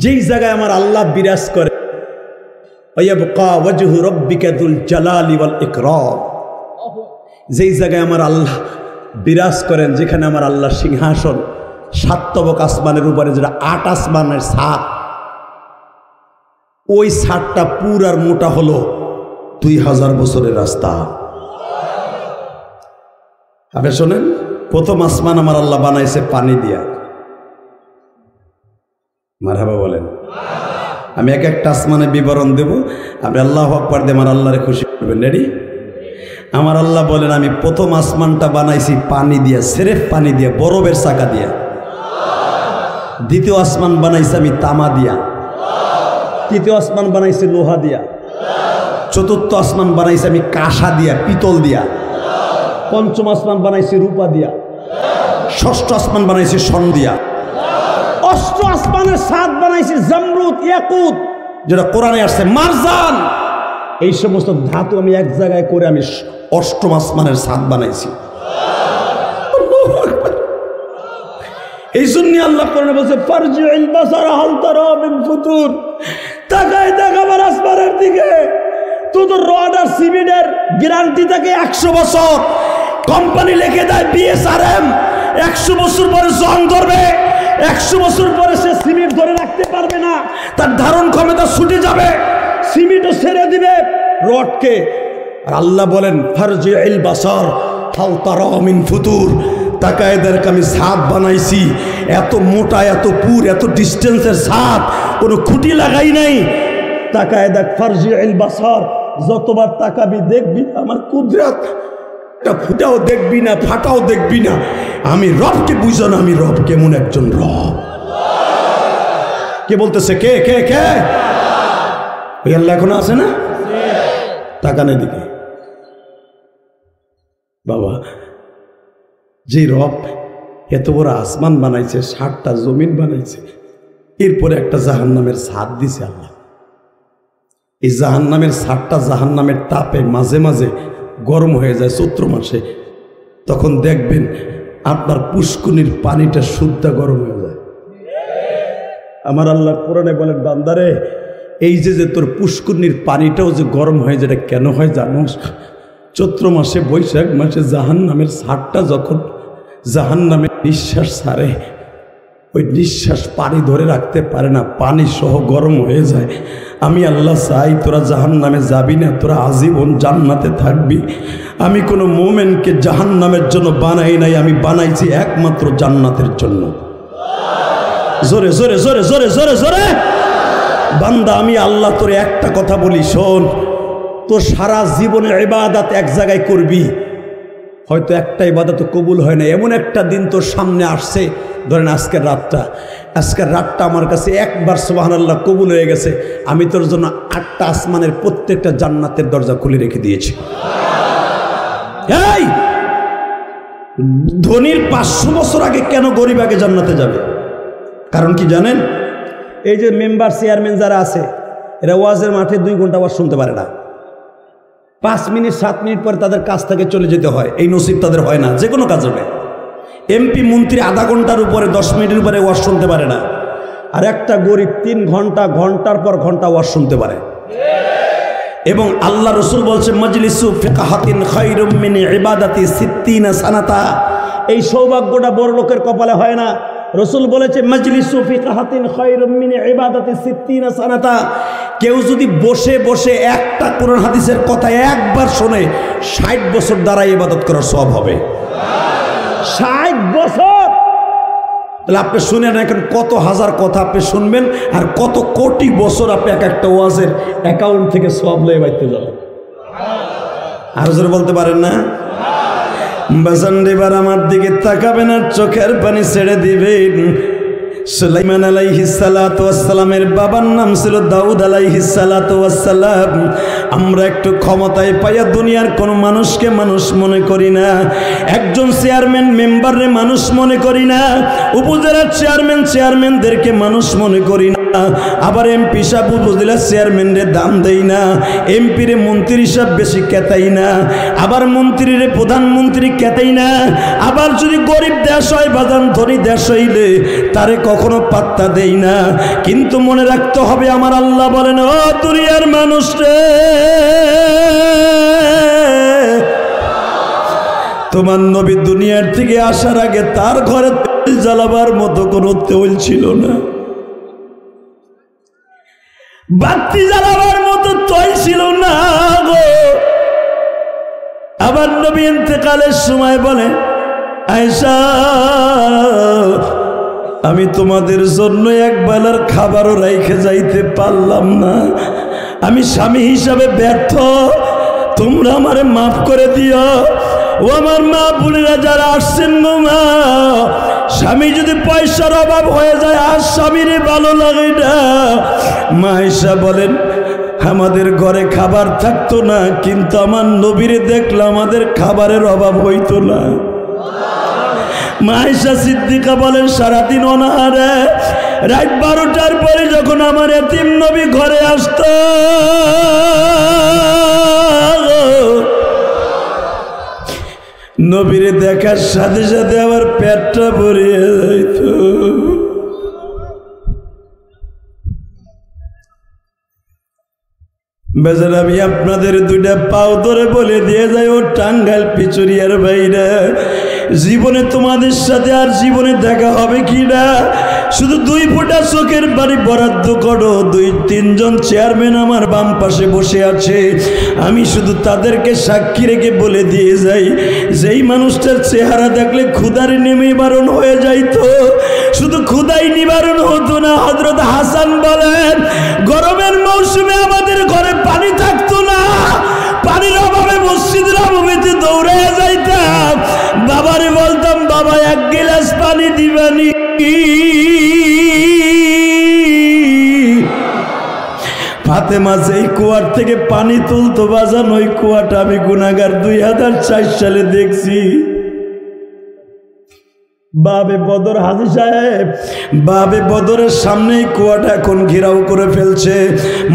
যেই জায়গায় আমার আল্লাহ বিরাজ করে, ওয়ায়াবকা ওয়াজহু রাব্বিকা যুল জালালি ওয়াল ইকরাম, যেই জায়গায় আমার আল্লাহ বিরাজ করেন, যেখানে আমার আল্লাহ সিংহাসন, সাততবক আসমানের উপরে যেটা 8 আসমানের ছাদ, ওই ছাদটা পুরার মোটা হলো 2000 বছরের রাস্তা। আপনি শোনেন, প্রথম আসমান আমার আল্লাহ বানাইছে পানি দিয়া। মারহাবা বলেন। আমি এক একটা আসমানের বিবরণ দেব, আপনি আল্লাহু আকবার দিয়ে আমার আল্লাহরে খুশি করবেন। রেডি? আমার আল্লাহ বলেন, আমি প্রথম আসমানটা বানাইছি পানি দিয়া, সেরেফ পানি দিয়া, বরফের চাকা দিয়া। দ্বিতীয় আসমান বানাইছি আমি তামা দিয়া। তৃতীয় আসমান বানাইছি লোহা দিয়া। চতুর্থ আসমান বানাইছি আমি কাঁসা দিয়া, পিতল দিয়া। পঞ্চম আসমান বানাইছি রূপা দিয়া। ষষ্ঠ আসমান বানাইছি স্বর্ণ দিয়া। অষ্টম আসমানের ছাদ বানাইছি জামরুদ, ইয়াকুত, যেটা কোরআনে আসছে, মারজান। এই সমস্ত ধাতু আমি এক জায়গায় করে আমি অষ্টম আসমানের ছাদ বানাইছি। এই জন্য আল্লাহ কোরআনে বলছে, ফারজি'ল বাসারা হাল তারা মিন ফুতুর, তাকায় দেখ আমার আসমানের দিকে। তোদের রড আর সিমেন্টের গ্যারান্টি থাকে 100 বছর। কোম্পানি লিখে দেয় বিএসআরএম, 100 বছর পরে জং ধরবে, 100 বছর পরে সে সিমেন্ট ধরে রাখতে পারবে না, তার ধারণ ক্ষমতা ছুটে যাবে, সিমেন্টও ছেড়ে দিবে রডকে। আর আল্লাহ বলেন, ফারজি'ল বাসার হাল তারা মিন ফুতুর, তাকায় দেখ আমি ছাদ বানাইছি, এত মোটা, এত পুর, এত ডিস্টেন্সের ছাদ, কোনো খুঁটি লাগাই নাই। তাকায় দেখ, ফারজি'ল বাসার, যতবার তাকাবি দেখবি আমার কুদরত, ফুটাও দেখবি না, ফাটাও দেখবি না। আমি রবকে বুঝো না, আমি রব কেমন একজন রব। কে বলতেছে? কে কে কে? ওই আল্লাহ এখনো আছে না? তাকানে দিকে বাবা, যে রব এত বড় আসমান বানাইছে, 60টা জমিন বানাইছে, এরপরে একটা জাহান্নামের ছাদ দিছে আল্লাহ। এই জাহান্নামের ছাদটা জাহান্নামের তাপে মাঝে মাঝে গরম হয়ে যায় চৈত্র মাসে, তখন দেখবেন আপনার পুষ্কুনির পানিটা শুদ্ধ গরম হয়ে যায়। আমার আল্লাহ কোরআনে বলেন, বান্দারে, এই যে তোর পুষ্কুনির পানিটাও যে গরম হয়ে যায়, কেন হয় জানোস? চৈত্র মাসে, বৈশাখ মাসে জাহান্নামের ছাদটা যখন জাহান্নামের নিঃশ্বাস ছাড়ে, ওই নিঃশ্বাস পানি ধরে রাখতে পারে না, পানি সহ গরম হয়ে যায়। আমি আল্লাহ চাই তোরা জাহান্নামে যাবি না, তোরা আজীবন জান্নাতে থাকবি। আমি কোনো মোমেনকে জাহান্নামের জন্য বানাই নাই, আমি বানাইছি একমাত্র জান্নাতের জন্য। জোরে জোরে জোরে জোরে জোরে জোরে। বান্দা, আমি আল্লাহ তোরে একটা কথা বলি, শোন, তোর সারা জীবনের ইবাদত এক জায়গায় করবি, হয়তো একটা ইবাদত কবুল হয় না, এমন একটা দিন তোর সামনে আসছে, ধরেন আজকের রাতটা আমার কাছে একবার সুবহানাল্লাহ কবুল হয়ে গেছে, আমি তোর জন্য 8টা আসমানের প্রত্যেকটা জান্নাতের দরজা খুলে রেখে দিয়েছি। এই ধনীর 500 বছর আগে কেন গরিব আগে জান্নাতে যাবে? কারণ কি জানেন? এই যে মেম্বার চেয়ারম্যান যারা আছে, এরা ওয়াজের মাঠে 2 ঘন্টা ওয়াজ শুনতে পারে না, 5 মিনিট 7 মিনিট পরে তাদের কাজ থেকে চলে যেতে হয়। এই নসিব তাদের হয় না যে কোনো কাজ হবে। এমপি মন্ত্রী আধা ঘন্টার উপরে 10 মিনিটের উপরে ওয়াজ শুনতে পারে না, আর একটা গরিব 3 ঘন্টা, ঘন্টার পর ঘন্টা ওয়াজ শুনতে পারে। এবং আল্লাহ রসুল বলছে, মজলিসু ফিকহাতিন খায়রুম মিন ইবাদাতি 60 সানাতা। এই সৌভাগ্যটা বড় লোকের কপালে হয় না। রসুল বলেছে মাজলিসু ফি কাহাতিন খায়রুম মিন ইবাদাতি 60 সানাতা। কেউ যদি বসে বসে একটা কোরআন হাদিসের কথা একবার শোনে 60 বছর দাঁড়ায় ইবাদত করার সওয়াব হবে। 60 বছর। তাহলে আপনি শুনেন এখন কত হাজার কথা আপনি শুনবেন, আর কত কোটি বছর আপনি এক একটা ওয়াজের অ্যাকাউন্ট থেকে সওয়াব লয়ে বাইতে যাবেন। আর জোরে বলতে পারেন না? বাজান এবার আমার দিকে তাকাবেন আর চোখের পানি ছেড়ে দিবেন। সুলাইমান আলাইহিস সালাতু ওয়াস সালামের বাবার নাম ছিল দাউদ আলাইহিস সালাতু ওয়াস সালাম। আমরা একটু ক্ষমতায় পাইয়া দুনিয়ার কোন মানুষকে মানুষ মনে করি না, একজন চেয়ারম্যান মেম্বারে মানুষ মনে করি না, উপজেলার চেয়ারম্যানদেরকে মানুষ মনে করি না, আবার এমপি সাহেব উপজেলার চেয়ারম্যানের দাম দেই না, এমপিরে মন্ত্রী সাহেব বেশি কেতাই না, আবার মন্ত্রীরে প্রধানমন্ত্রী কেতাই না, আবার যদি গরিব দেশ হয় বাজান ধনী দেশ হইলে তারে কখনো পাত্তা দেই না। কিন্তু মনে রাখতে হবে আমার আল্লাহ বলেন, ও দুনিয়ার মানুষ রে, তোমার নবী দুনিয়ার থেকে আসার আগে তার ঘরে তেল জ্বালাবার মতো কোনো তেল ছিল না, বাতি জ্বালাবার মতো তৈল ছিল না গো। আবার নবী ইন্তেকালের সময় বলে, আয়েশা আমি তোমাদের জন্য এক বেলার খাবারও রাইখে যাইতে পারলাম না, আমি স্বামী হিসাবে ব্যর্থ, তোমরা আমারে মাফ করে দিও। ও আমার মা বোনেরা যারা আসছেন গো মা, স্বামী যদি পয়সার অভাব হয়ে যায় আর স্বামীরে ভালো লাগে না। মা আয়েশা বলেন, আমাদের ঘরে খাবার থাকতো না, কিন্তু আমার নবীরে দেখলে আমাদের খাবারের অভাব হইতো না। মা আয়েশা সিদ্দিকা বলেন, সারাদিন অনাহারে, রাত 12টার পরে যখন আমার এতিম নবী ঘরে আসত, নবীরে দেখার সাথে সাথে আমার পেটটা ভরিয়ে যাইত। বেজার আমি আপনাদের দুইটা পাও ধরে বলে দিয়ে যাই, ও টাঙ্গাইল পিচুরিয়ার ভাইরা, জীবনে তোমাদের সাথে আর জীবনে দেখা হবে কি না, শুধু 2 ফোঁটা চোখের পানি বরাদ্দ করো। 2-3 জন চেয়ারম্যান আমার বাম পাশে বসে আছে, আমি শুধু তাদেরকে সাক্ষী রেখে বলে দিয়ে যাই, যেই মানুষটার চেহারা দেখলে ক্ষুধার নিবারণ হয়ে যাইতো, শুধু ক্ষুধাই নিবারণ হতো না। হযরত হাসান বলেন, গরমের মৌসুমে আমাদের ঘরে পানি থাকতো না, পানির অভাবে মসজিদের অভাবেতে দৌড়ে যাইতাম, বাবারে বলতাম, বাবা 1 গ্লাস পানি দিবানি। ফাতেমা যেই কুয়ার থেকে পানি তুলতো বাজান, ওই কুয়াটা আমি গুনাহগার 2004 সালে দেখছি। বাবে বদর হাজী সাহেব, বাবে বদরের সামনেই কুয়াটা এখন ঘেরাও করে ফেলছে।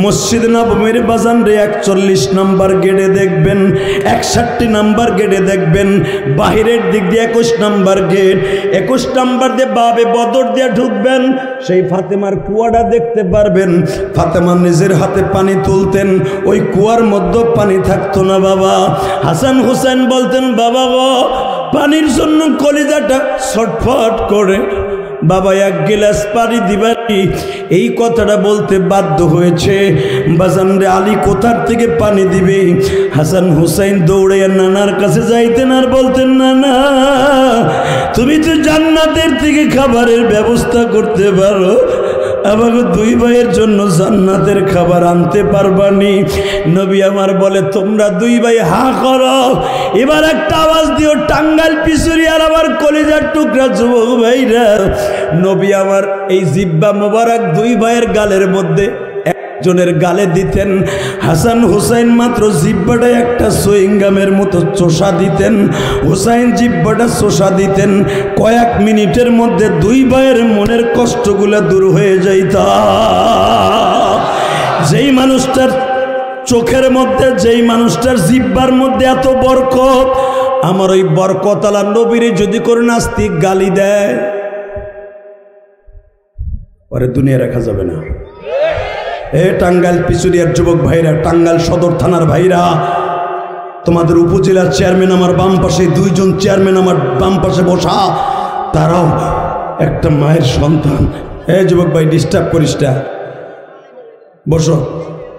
মসজিদ নববীর বাজান রে 41 নম্বর গেটে দেখবেন, 61 নম্বর গেটে দেখবেন, বাহিরের দিক দিয়ে 21 নম্বর গেট, 21 নম্বর দিয়ে বাবে বদর দিয়ে ঢুকবেন, সেই ফাতেমার কুয়াটা দেখতে পারবেন। ফাতেমা নিজের হাতে পানি তুলতেন, ওই কুয়ার মধ্যে পানি থাকতো না বাবা। হাসান হুসেন বলতেন, বাবা গো পানির জন্য কলিজাটা ছটফট করে, বাবা 1 গ্লাস পানি দিবানি। এই কথাটা বলতে বাধ্য হয়েছে। বাজান রে আলী কোথার থেকে পানি দিবে? হাসান হুসাইন দৌড়ে নানার কাছে যাইতেন আর বলতেন, নানা তুমি তো জান্নাতের থেকে খাবারের ব্যবস্থা করতে পারো, আমাকে 2 ভাইয়ের জন্য জান্নাতের খাবার আনতে পারবানি? নবী আমার বলে, তোমরা 2 ভাই হা করো। এবার একটা আওয়াজ দিও, টাঙ্গাইল পিছুরিয়ার আমার কলিজার টুকরা যুবক ভাইরা। নবী আমার এই জিব্বা মোবারক 2 ভাইয়ের গালের মধ্যে একজনের গালে দিতেন। হাসান হুসাইন মাত্র জিব্বাটা একটা সুইংগামের মতো চোষা দিতেন, হুসাইন জিব্বাটা চোষা দিতেন। কয়েক মিনিটের মধ্যে 2 ভাইয়ের মনের কষ্টগুলো দূর হয়ে যাইত। যেই মানুষটার চোখের মধ্যে, যেই মানুষটার জিব্বার মধ্যে এত বরকত, আমার ওই বরকতওয়ালা নবীরে যদি করে নাস্তিক গালি দেয়, পরে দুনিয়া রাখা যাবে না। টাঙ্গাইল পিছুরিয়ার যুবক ভাইরা, টাঙ্গাইল সদর থানার ভাইরা, তোমাদের উপজেলার চেয়ারম্যান আমার বাম পাশে, 2 জন চেয়ারম্যান আমার বাম পাশে বসা, তারাও একটা মায়ের সন্তান। যুবক ভাই ডিস্টার্ব করিস না, বসো,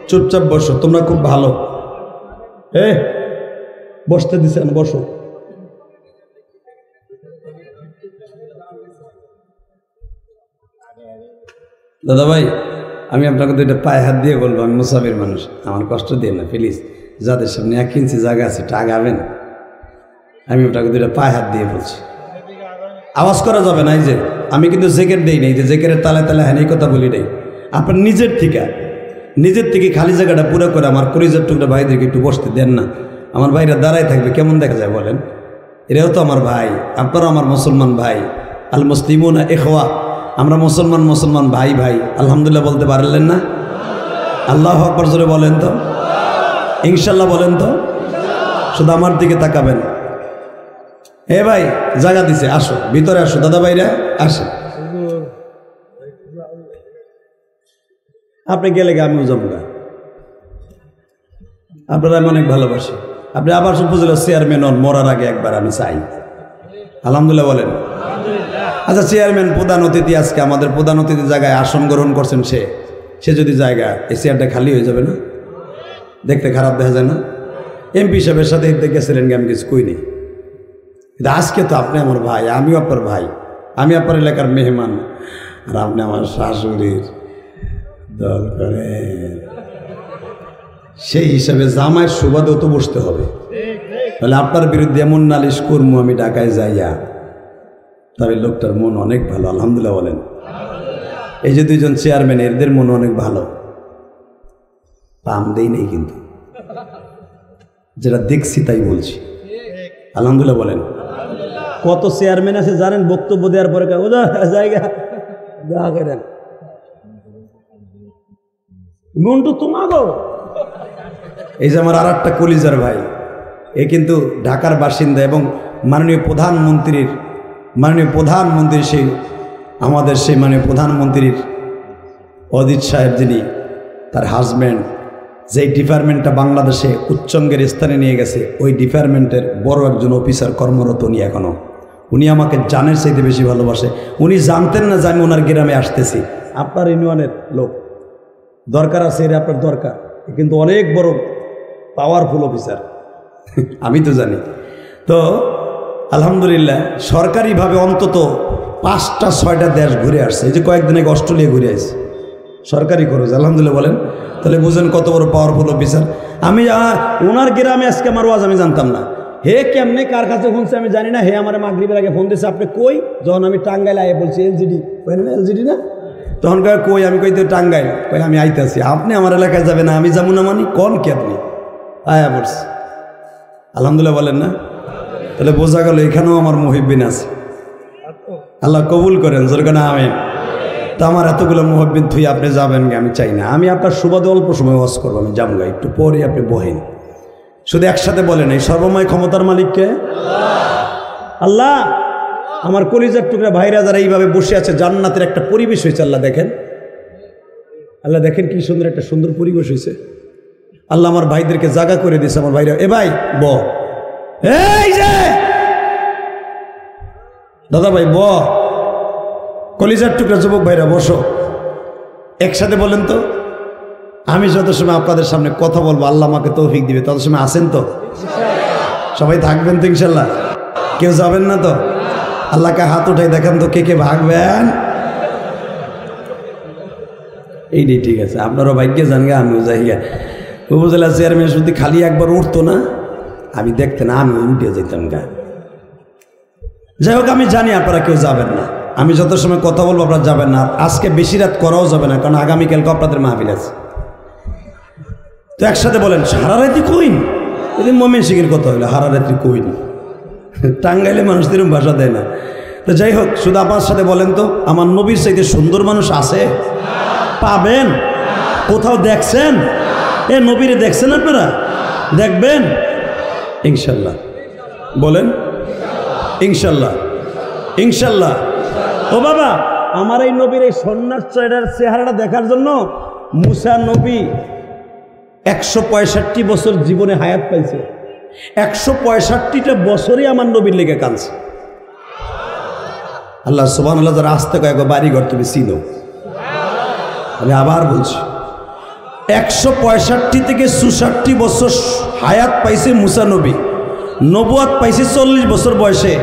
চুপচাপ বসো, তোমরা খুব ভালো। বসতে দিছেন, বসো। দাদা ভাই, আমি আপনাকে 2টা পায়ে হাত দিয়ে বলবো, আমি মুসাফির মানুষ, আমার কষ্ট দিয়ে না প্লিজ। যাদের সামনে 1 ইঞ্চি জায়গা আছে টাগাবেন, আমি আপনাকে 2টা পায়ে হাত দিয়ে বলছি। আওয়াজ করা যাবে না। এই যে আমি কিন্তু জেকের দেই নাই, যে জেকের তালে তালে হ্যাঁ এই কথা বলি নাই। আপনার নিজের থেকে খালি জায়গাটা পুরো করে আমার কলিজার টুকরা ভাইদেরকে একটু বসতে দেন না। আমার ভাইরা দাঁড়ায় থাকবে, কেমন দেখা যায় বলেন? এরাও তো আমার ভাই, আপনারাও আমার মুসলমান ভাই। আল মুসলিমুনা ইখওয়া, আমরা মুসলমান ভাই ভাই। আলহামদুলিল্লাহ বলতে পারলেন না? আল্লাহু আকবার জোরে বলেন তো, ইনশাল্লাহ বলেন তো। শুধু আমার দিকে তাকাবেন। ভাই জায়গা দিছে, আসো ভিতরে আসো, দাদা ভাইরা আসে। আপনি গেলে আমিও যাবো গা, আপনারা আমি অনেক ভালোবাসি। আপনি আবার উপজেলার চেয়ারম্যান হন, মরার আগে একবার আমি চাই। আলহামদুলিল্লাহ বলেন। আচ্ছা, চেয়ারম্যান প্রধান অতিথি, আজকে আমাদের প্রধান অতিথি জায়গায় আসন গ্রহণ করছেন, সে যদি জায়গা, এই চেয়ারটা খালি হয়ে যাবে না? দেখতে খারাপ দেখা যায় না? এমপি সাহেবের সাথে গেছিলেন, আমি কিছু কই নেই। আজকে তো আপনি আমার ভাই, আমিও আপনার ভাই, আমি আপনার এলাকার মেহমান, আর আপনি আমার শাশুড়ির দল করেন। সেই হিসাবে জামাইয়ের সুবাদেও তো বসতে হবে। তাহলে আপনার বিরুদ্ধে এমন নালিশ করবো আমি ঢাকায় যাইয়া, তবে লোকটার মন অনেক ভালো। আলহামদুলিল্লাহ বলেন। এই যে 2 জন চেয়ারম্যান, এদের মন অনেক ভালো। পাম দেই নেই কিন্তু, যেটা দেখছি তাই বলছি। আলহামদুলিল্লাহ বলেন। কত চেয়ারম্যান আছে জানেন, বক্তব্য দেওয়ার পরে জায়গা দেন মন্টু তোমাগো। এই যে আমার আর একটা কলিজার ভাই, এ কিন্তু ঢাকার বাসিন্দা এবং মাননীয় প্রধানমন্ত্রী সেই আমাদের সেই মাননীয় প্রধানমন্ত্রীর অজিত সাহেব, যিনি তার হাজব্যান্ড যেই ডিপার্টমেন্টটা বাংলাদেশে উচ্চঙ্গের স্থানে নিয়ে গেছে, ওই ডিপার্টমেন্টের বড় একজন অফিসার কর্মরত উনি এখনও। উনি আমাকে জানের চাইতে বেশি ভালোবাসে। উনি জানতেন না যে আমি ওনার গ্রামে আসতেছি। আপনার ইউনিয়নের লোক দরকার আছে, এটা আপনার দরকার, কিন্তু অনেক বড় পাওয়ারফুল অফিসার, আমি তো জানি। তো আলহামদুলিল্লাহ সরকারিভাবে অন্তত 5টা-6টা দেশ ঘুরে আসছে। এই যে কয়েকদিন আগে অস্ট্রেলিয়া ঘুরে আসছে, সরকারি খরচ। আলহামদুলিল্লাহ বলেন। তাহলে বুঝেন কত বড় পাওয়ারফুল অফিসার। আমি ওনার গ্রামে আজকে আমার ওয়াজ আমি জানতাম না। হে কেমনে কার কাছে শুনছে আমি জানি না। হে আমার মাগরিবের আগে ফোন দিয়েছে, আপনি কই? যখন আমি টাঙ্গাইল আয়ে বলছি এলজিডি, এলজিডি না, তখন কই? আমি কই তো টাঙ্গাইল। কই আমি আইতেছি। আপনি আমার এলাকায় যাবে না, আমি যাবো না মানে কোন কি আপনি? আয়া পড়ছি। আলহামদুলিল্লাহ বলেন না? তাহলে বোঝা গেল এখানেও আমার মুহিব্বিন আছে। আল্লাহ কবুল করেন, জোরকানা আমিন। তা আমার এতগুলো মুহিব্বিন থুই আপনি যাবেন গে, আমি চাই না। আমি আপনার সুবাদে অল্প সময় ওয়াজ করবো, আমি যাবো গা, একটু পরে আপনি বহেন। শুধু একসাথে বলেন, এই সর্বময় ক্ষমতার মালিককে আল্লাহ। আমার কলিজার টুকরা ভাইরা যারা এইভাবে বসে আছে, জান্নাতের একটা পরিবেশ হয়েছে। আল্লাহ দেখেন, আল্লাহ দেখেন কি সুন্দর একটা সুন্দর পরিবেশ হয়েছে। আল্লাহ আমার ভাইদেরকে জায়গা করে দিয়েছে। আমার ভাইরা, এ ভাই এই যে দাদা ভাই কলিজার টুকরা যুবক ভাইরা বসো, একসাথে বলেন তো। আমি যত সময় আপনাদের সামনে কথা বলবো, আল্লাহ আমাকে তৌফিক দিবে, তত সময় আসেন তো? সবাই থাকবেন তো ইনশাল্লাহ? কেউ যাবেন না তো? আল্লাহকে হাত উঠাই দেখান তো, কে কে ভাগবেন? এইটাই ঠিক আছে। আপনারও ভাগ্যে যান গা, আমিও যাই গা। উপজেলা চেয়ারম্যান যদি খালি একবার উঠতো না, আমি দেখতেন, আমি উঠে যেতাম গা। যাই হোক, আমি জানি আপনারা কেউ যাবেন না। আমি যত সময় কথা বলবো আপনারা যাবেন না। আজকে বেশি রাত করাও যাবে না, কারণ আগামীকালকে আপনাদের মাহফিল আছে। তো একসাথে বলেন, হারারাতি কইন। এদিন ময়মনসিংহের কথা হইলো, হারারাতি কইন। টাঙ্গাইলে মানুষদের ভাষা দেয় না। তো যাই হোক, শুধু আপনার সাথে বলেন তো, আমার নবীর চাইতে সুন্দর মানুষ আছে? পাবেন? কোথাও দেখছেন? নবীরে দেখছেন আপনারা? দেখবেন ইনশাল্লাহ। বলেন ইনশাল্লাহ, ইনশাল্লাহ। ও বাবা, আমার এই নবীর এই সন্ন্যাস চেহারাটা দেখার জন্য মুসা নবী 165 বছর জীবনে হায়াত পাইছে। 165টা বছরই আমার নবীর লেগে কাঁদছে। আল্লাহ সুবহানাল্লাহ যারা আসতে কয়েক বাড়িঘর তুমি চিনো, আমি আবার বলছি 165 থেকে 64 বছর হায়াত পাইছে মুসা নবী, নবুয়াত পাইছে 40 বছর বয়সে।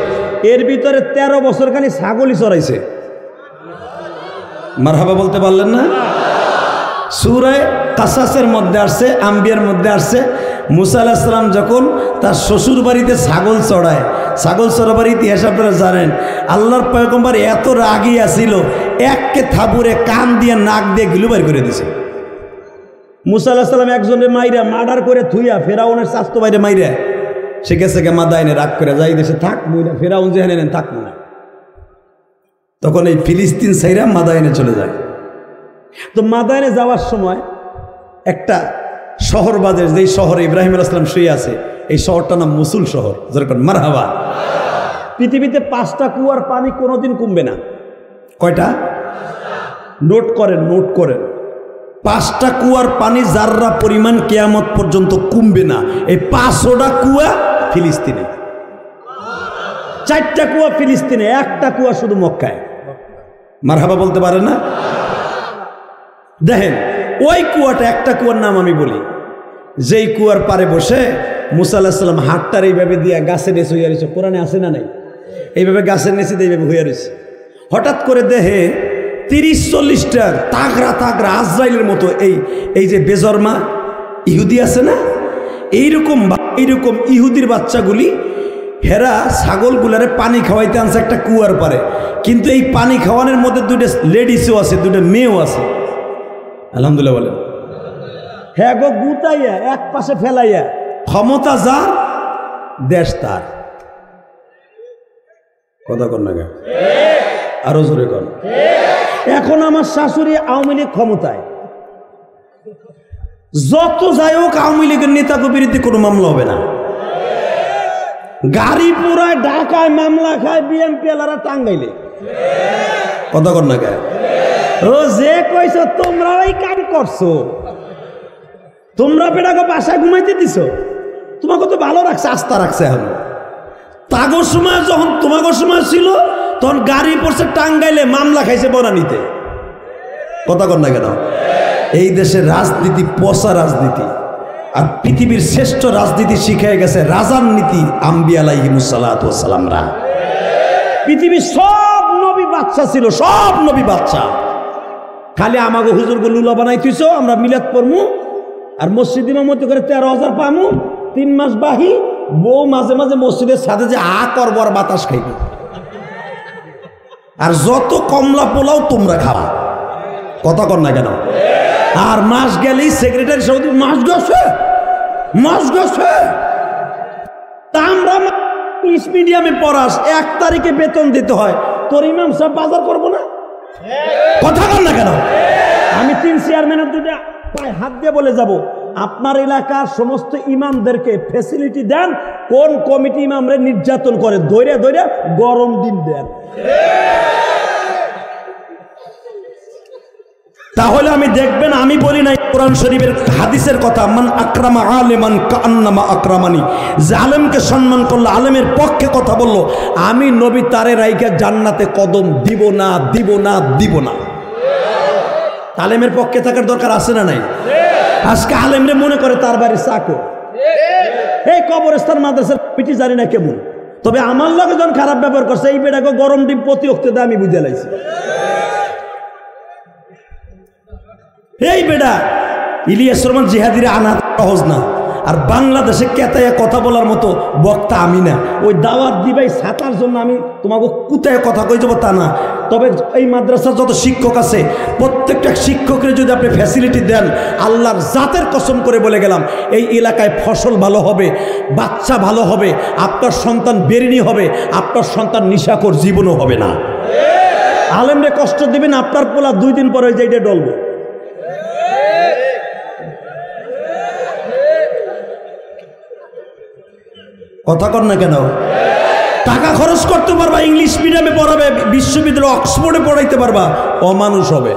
এর ভিতরে 13 বছর খালি ছাগলই চড়াইছে। মারহাবা বলতে পারলেন না? সূরা কাসাসের মধ্যে আসছে, আম্বিয়ার মধ্যে আসছে, মুসা আলাইহিস সালাম যখন তার শ্বশুর বাড়িতে ছাগল চড়ায়, ছাগল চড়াবার ইতিহাস আপনারা জানেন। আল্লাহর পয়গম্বর এত রাগী আছিল, এককে থাবুরে কান দিয়ে নাক দিয়ে গিলু বের করে দিছে। মুসা আলাইহিস সালাম একজনের মাইরা মার্ডার করে থুইয়া ফেরাউনের স্বাস্থ্য বাইরে মাইরা সে গেছে মাদাইনে রাগ করে যাই দেশে থাক মইরা, ফেরাউন যেখানে নেন থাকবো না। তখন এই ফিলিস্তিন সাইরা মাদাইনে চলে যায়। তো মাদাইনে যাওয়ার সময় একটা শহর বাজে, যেই শহরে ইব্রাহিম আলাইহিস সালাম শুয়ে আছে, এই শহরটার নাম মুসুল শহর। যেরকম মারহাবা। পৃথিবীতে 5টা কুয়ার পানি কোনোদিন কমবে না। কয়টা? নোট করেন, নোট করেন। 5টা কুয়ার পানি জাররা পরিমাণ কিয়ামত পর্যন্ত কমবে না। এই 500টা কুয়া ফিলিস্তিনে, 4টা কুয়া ফিলিস্তিনে, 1টা কুয়া শুধু মক্কায়। মারহাবা বলতে পারে না? দেখেন ওই কুয়াটা, একটা কুয়ার নাম আমি বলি, যেই কুয়ার পারে বসে মুসা আলাইহিস সালাম হাতটার এইভাবে দিয়ে গাছের নিচে হইয়া রয়েছে। কোরআনে আছে না নাই? এইভাবে গাছের নিচে দিয়ে এইভাবে হইয়া রয়েছে। হঠাৎ করে দেহে 30-40টা তাগড়া তাগড়া আজরাইলের মতো এই যে বেজরমা ইহুদি আছে না, এইরকম ইহুদির বাচ্চাগুলি হেরা ছাগলগুলারে পানি খাওয়াইতে আনছে একটা কুয়ার পারে। কিন্তু এই পানি খাওয়ানোর মধ্যে 2টা লেডিসও আছে, 2টা মেয়েও আছে। আলহামদুলিল্লাহ বলেন। হ্যাঁ গো, গুতাইয়া এক পাশে ফেলাইয়া, ক্ষমতা যার দেশ তার। কথা কর না, আরো জোরে কর। এখন আমার শাশুড়ি আওয়ামী লীগ ক্ষমতায়, যত যাই হোক আওয়ামী লীগের নেতাকে বিরুদ্ধে কোনো মামলা হবে না। গাড়ি পুরায় ঢাকায় মামলা খায় বিএমপি এলারা টাঙ্গাইলে। কথা কর না, ও যে কইছ তোমরা ওই কাম করছো, তোমরা বেটাকে বাসায় ঘুমাইতে দিছ, তোমাকে তো ভালো রাখছে, আস্থা রাখছে। এখন তাগর সময় যখন তোমাগর সময় ছিল তখন গাড়ি পড়ছে টাঙ্গাইলে, মামলা খাইছে বনানীতে। কথা কর না কেন? এই দেশের রাজনীতি পচা রাজনীতি, আর পৃথিবীর শ্রেষ্ঠ রাজনীতি শিখে গেছে রাজার নীতি আম্বিয়া আলাইহিমুস সালাতু ওয়াস সালামরা। পৃথিবীর সব নবী বাচ্চা ছিল, সব নবী বাচ্চা। খালি আমাকে হুজুরকে লুলা বানাই তুইছ, আমরা মিলাদ পড়মু আর মসজিদ ইমামতি করে 13,000 পামু, 3 মাস বাহি বউ মাঝে মাঝে মসজিদের সাথে যে করবো আর বাতাস খাইব, আর যত কমলা পোলাও তোমরা খাবা। কথা কর না কেন? আর মাস গেলেই সেক্রেটারি সভাপতি মাস গেছে তা আমরা ইংলিশ মিডিয়ামে পড়াস, 1 তারিখে বেতন দিতে হয়, তোর ইমাম সাহেব বাজার করবো না? কথা কর না কেন? আমি 3 চেয়ারম্যানের 2টা পায়ে হাত দিয়ে বলে যাব, আপনার এলাকার সমস্ত ইমামদেরকে ফ্যাসিলিটি দেন, কোন কমিটি ইমামরে নির্যাতন করে ধৈর্য গরম ডিম দেন। তাহলে আমি দেখবেন আমি বলি নাই, কোরআন শরীফের হাদিসের কথা, মান আকরামা আলিমান কান্নামা আকরামানি, যে আলেমকে সম্মান করলো, আলেমের পক্ষে কথা বললো, আমি নবী তারে রাইকা জান্নাতে কদম দিব না। আলেমের পক্ষে থাকার দরকার আছে না নাই? আজকে আলেমরে মনে করে তার বাড়ির চাকর। এই কবরস্থান মাদ্রাসার পিটি জানি না কেমন, তবে আমার লগে যখন খারাপ ব্যবহার করছে, এই বেটাকে গরম ডিম প্রতি অক্তে আমি বুঝে লাইছি। এই বেটা ইলিয়াস রহমান জিহাদিরে আনা সহজ না, আর বাংলাদেশে কেতায় কথা বলার মতো বক্তা আমি না। ওই দাওয়াত দিবাই ছাতার জন্য আমি তোমাকে কোথায় কথা কই যাবো তা না। তবে এই মাদ্রাসার যত শিক্ষক আছে, প্রত্যেকটা শিক্ষকের যদি আপনি ফ্যাসিলিটি দেন, আল্লাহর জাতের কসম করে বলে গেলাম, এই এলাকায় ফসল ভালো হবে, বাচ্চা ভালো হবে, আপনার সন্তান বেরিনি হবে, আপনার সন্তান নিশাখোর জীবনও হবে না। আলেমরে কষ্ট দিবেন, আপনার পোলা 2 দিন পরে যেটা ডলবো। কথা কর না কেন? টাকা খরচ করতে পারবা, ইংলিশ মিডিয়ামে পড়াবে, বিশ্ববিদ্যালয় অক্সফোর্ডে পড়াইতে পারবা, অমানুষ হবে।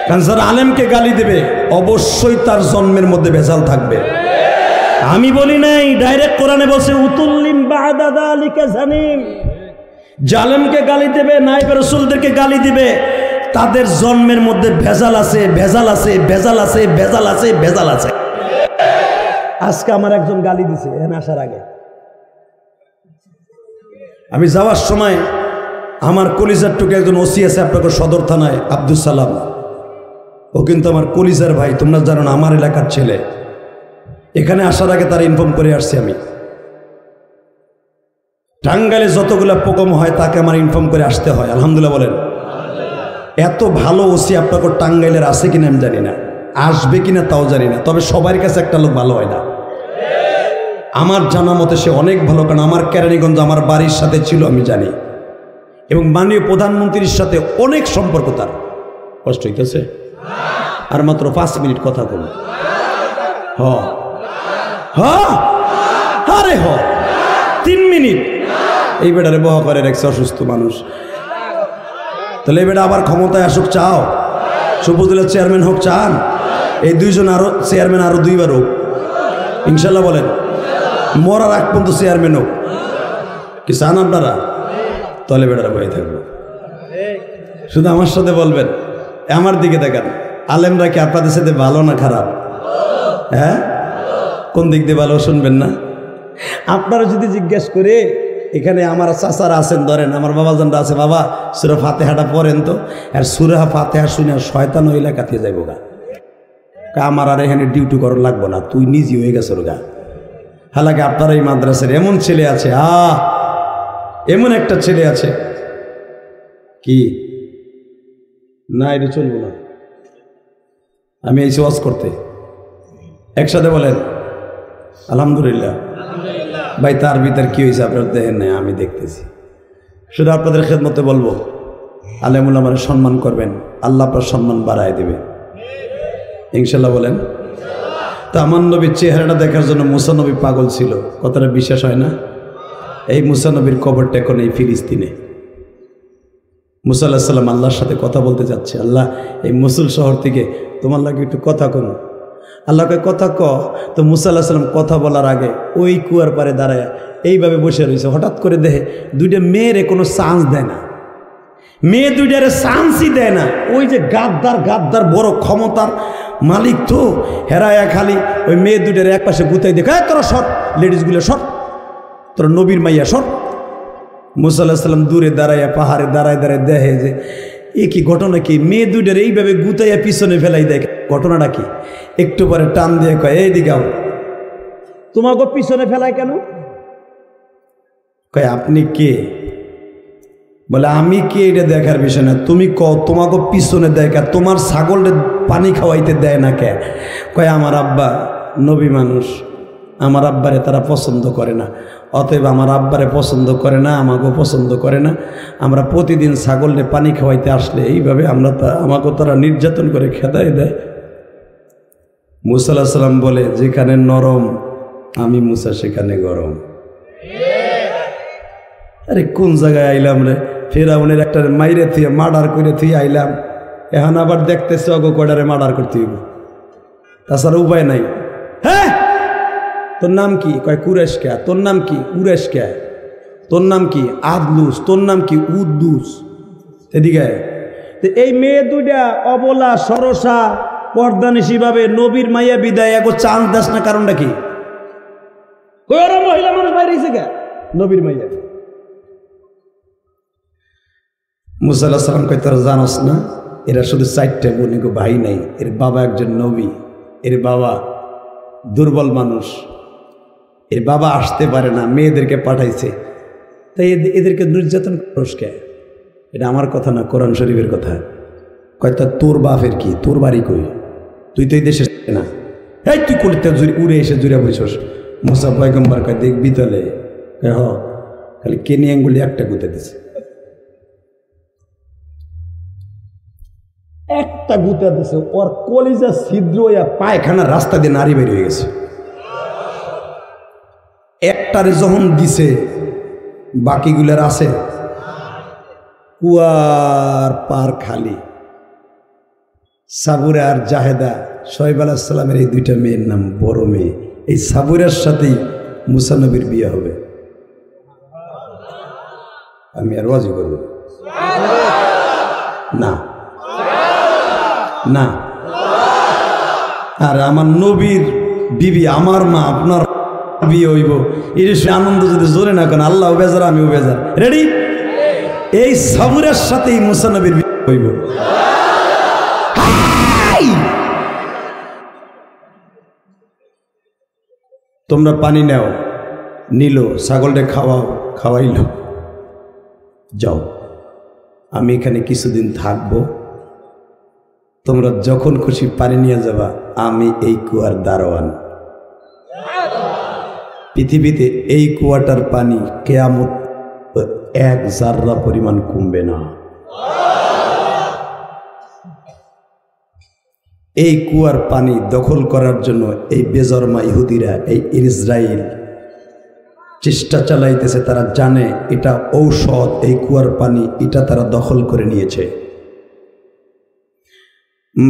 কারণ যারা আলেমকে গালি দেবে অবশ্যই তার জন্মের মধ্যে ভেজাল থাকবে। আমি বলি নাই, ডাইরেক্ট কোরআনে বলছে উতুল্লিম বাদা যালিকা জানিম। জালেমকে গালি দেবে, নায়েবে রাসূলদেরকে গালি দিবে, তাদের জন্মের মধ্যে ভেজাল আছে, ভেজাল আছে, ভেজাল আছে, ভেজাল আছে, ভেজাল আছে। আজকে আমার একজন গালি দিছে এখানে আসার আগে। আমি যাওয়ার সময় আমার কলিজার টুকে একজন ওসি আছে আপনাকে সদর থানায়, আব্দুল সালাম। ও কিন্তু আমার কলিজার ভাই, তোমরা জানো না, আমার এলাকার ছেলে। এখানে আসার আগে তারা ইনফর্ম করে আসছি আমি। টাঙ্গাইলে যতগুলা প্রোগ্রাম হয় তাকে আমার ইনফর্ম করে আসতে হয়। আলহামদুলিল্লাহ বলেন। এত ভালো ওসি আপনাকে টাঙ্গাইলের আছে কিনা আমি জানি না, আসবে কিনা তাও জানি না, তবে সবার কাছে একটা লোক ভালো হয় না। আমার জানা মতে সে অনেক ভালো, কারণ আমার কেরানীগঞ্জ আমার বাড়ির সাথে ছিল আমি জানি, এবং মাননীয় প্রধানমন্ত্রীর সাথে অনেক সম্পর্ক তার। কষ্ট হইতেছে? আর মাত্র 5 মিনিট কথা বলুন। আরে 3 মিনিট এই বেটারে বহা করে রেখেছে অসুস্থ মানুষ। তাহলে এই বেটা আবার ক্ষমতায় আসুক চাও? সুপুজুলের চেয়ারম্যান হোক চান? এই দুইজন আরো চেয়ারম্যান আরো 2 বার হোক ইনশাল্লাহ বলেন। মরার আগ পর্যন্ত চেয়ারম্যান হোক, কি চান আপনারা? তাহলে বেটারা বয়ে থাকবো। শুধু আমার সাথে বলবেন, আমার দিকে দেখেন, আলেমরা কি আপনাদের সাথে ভালো না খারাপ? হ্যাঁ, কোন দিক দিয়ে ভালো শুনবেন না? আপনারা যদি জিজ্ঞেস করে, এখানে আমার চাচারা আছেন, ধরেন আমার বাবাজানরা আছে, বাবা সূরা ফাতিহাটা পড়েন তো, আর সূরা ফাতিহা শুনে শয়তান ওই এলাকাতে যাইব গা, আমার আর এখানে ডিউটি করার লাগবো না, তুই নিজে হয়ে গেছ গা। হালাকে আপনার এই মাদ্রাসার এমন ছেলে আছে, এমন একটা ছেলে আছে, কি না এটা চলবো না, আমি এই ওয়াজ করতে। একসাথে বলেন আলহামদুলিল্লাহ। ভাই তার ভিতর কি হয়েছে আপনার দেখেন নাই, আমি দেখতেছি। শুধু আপনাদের খেদমতে বলবো, আলেমুল আমার সম্মান করবেন, আল্লাহ আপনার সম্মান বাড়ায় দেবে ইনশাল্লাহ বলেন। তো আমার নবীর চেহারাটা দেখার জন্য মুসা নবী পাগল ছিল, কথাটা বিশ্বাস হয় না? এই মুসা নবীর কবরটা এখন এই ফিলিস্তিনে। মুসা আলাইহিস সালাম আল্লাহর সাথে কথা বলতে যাচ্ছে, আল্লাহ এই মুসুল শহর থেকে তোমার লাগে একটু কথা করো। আল্লাহকে কথা তো মুসা আলাইহিস সালাম কথা বলার আগে ওই কুয়ার পারে দাঁড়ায় এইভাবে বসে রয়েছে। হঠাৎ করে দেখে 2টা মেয়েরে কোনো চান্স দেয় না, মেয়ে 2টারে চান্সই দেয় না। ওই যে গাদ্দার বড় ক্ষমতার মালিক, তো হেরায়া খালি ওই মেয়ে 2টারে এক পাশে গুতাই দেখে, তোরা সর, লেডিসগুলো সর, তোরা নবীর মাইয়া সর। মুসা আলাইহিস সালাম দূরে দাঁড়াইয়া পাহাড়ে দাঁড়ায় দেখে যে এ কি ঘটনা, কি মেয়ে 2টারে এইভাবে গুতাইয়া পিছনে ফেলাই দেয়, ঘটনাটা কি? একটু পরে টান দিয়ে কয়, এই দিকাও তোমাকে পিছনে ফেলায় কেন? কয় আপনি কে? বলে আমি কে এটা দেখার বিষয় না, তুমি তোমাকে পিছনে দেয় কে? তোমার ছাগলটা পানি খাওয়াইতে দেয় না কে? কয় আমার আব্বা নবী মানুষ, আমার আব্বারে তারা পছন্দ করে না, অতএব আমার আব্বারে পছন্দ করে না, আমাকেও পছন্দ করে না। আমরা প্রতিদিন ছাগলটা পানি খাওয়াইতে আসলে এইভাবে আমাকেও তারা নির্যাতন করে খেদাই দেয়। মুসা আলাইহিস সালাম বলে, যেখানে নরম আমি মুসা সেখানে গরম। আরে কোন জায়গায় আইলাম রে? ফেরাউনের একটা মাইরে থুয়ে মার্ডার করে থুয়ে আইলাম, এখন আবার দেখতেছে অগো কয়টারে মার্ডার করতে হইব, তাছাড়া উপায় নাই। হ্যাঁ, তোর নাম কি? কয় কুরেশ কে। তোর নাম কি? উরেশ কে। তোর নাম কি? আদলুস। তোর নাম কি? উদ্দুস। এদিকে এই মেয়ে 2টা অবলা সরসা পর্দানিশী ভাবে নবীর মাইয়া বিদায় এগো চান্স দাস না, কারণটা কি? ওরা মহিলা মানুষ বাইরে কে নবীর মাইয়া। মুসা আলাইহিস সালাম কয়, তোরা জানোস না এরা শুধু 4টা বোন, এগো ভাই নাই। এর বাবা একজন নবী, এর বাবা দুর্বল মানুষ, এর বাবা আসতে পারে না, মেয়েদেরকে পাঠাইছে, তাই এদেরকে নির্যাতন করস কে? এটা আমার কথা না, কোরআন শরীফের কথা। কয় তা তোর বাপের কি? তোর বাড়ি কই? তুই তো এই দেশে না, এই তুই করতে উড়ে এসে জুড়ে বসছস। মুসা পয়গম্বর কয়, দেখবি তাহলে? খালি কেনি আঙ্গুলি একটা গুঁতে দিছে, একটা গুঁতে দিছে, ওর কলিজা ছিদ্র হইয়া পায়খানার রাস্তা দিয়ে নারী বের হয়ে গেছে। একটারে যখন দিছে, বাকিগুলার আছে কুয়ার পার খালি। সাবুরা আর জাহেদা, শোয়েব আলাইহিস সালামের এই 2টা মেয়ের নাম, বড় মেয়ে। এই সাবুরের সাথেই মুসা নবীর বিয়ে হবে। আমি আর ওয়াজি করব না, না। আর আমার নবীর বিবি আমার মা আপনার বিয়ে হইব, এই আনন্দ যদি জোরে না করেন, আল্লাহ বেজার আমিও বেজার। রেডি? এই সাবুরের সাথেই মুসা নবীর বিয়ে হইব। তোমরা পানি নাও, নিল, ছাগলটা খাওয়াও, খাওয়াইল, যাও, আমি এখানে কিছুদিন থাকবো, তোমরা যখন খুশি পানি নিয়ে যাবা, আমি এই কুয়ার দারোয়ান। পৃথিবীতে এই কুয়াটার পানি কিয়ামত এক জাররা পরিমাণ কমবে না। এই কুয়ার পানি দখল করার জন্য এই বেজরমা ইহুদিরা, এই ইসরায়েল চেষ্টা চালাইতেছে। তারা জানে এটা ঔষধ, এই কুয়ার পানি, এটা তারা দখল করে নিয়েছে।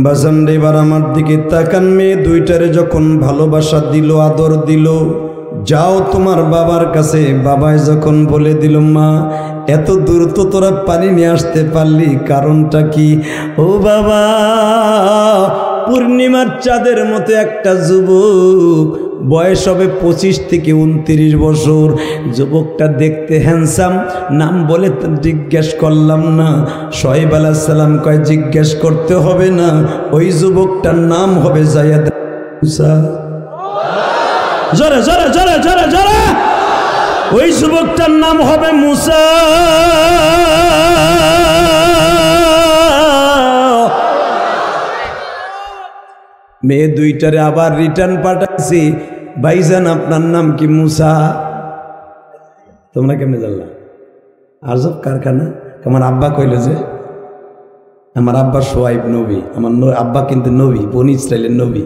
বাজান এবার আমার দিকে তাকান। মেয়ে দুইটারে যখন ভালোবাসা দিল, আদর দিল, যাও তোমার বাবার কাছে। বাবাই যখন বলে দিল, মা এত দূর তো তোরা পানি নিয়ে আসতে পারলি, কারণটা কি? ও বাবা, পূর্ণিমার চাঁদের মতো একটা যুবক, বয়স হবে 25 থেকে 29 বছর। যুবকটা দেখতে হ্যান্ডসাম, নাম বলে জিজ্ঞেস করলাম না। শোয়েব আলাইহিস সালাম কয় জিজ্ঞেস করতে হবে না, ওই যুবকটার নাম হবে যায়েদ মুসা। জোরে জোরে জোরে জোরে জোরে, ওই যুবকটার নাম হবে মুসা। মেয়ে দুইটারে আবার রিটার্ন পাঠাচ্ছি, ভাইজান আপনার নাম কি? মুসা। তোমরা কেমনে জানলা? আজব কারখানা। আমার আব্বা কইল যে আমার আব্বা শোয়াইব নবী, আমার আব্বা কিন্তু নবী, বনি ইসরাইলের নবী।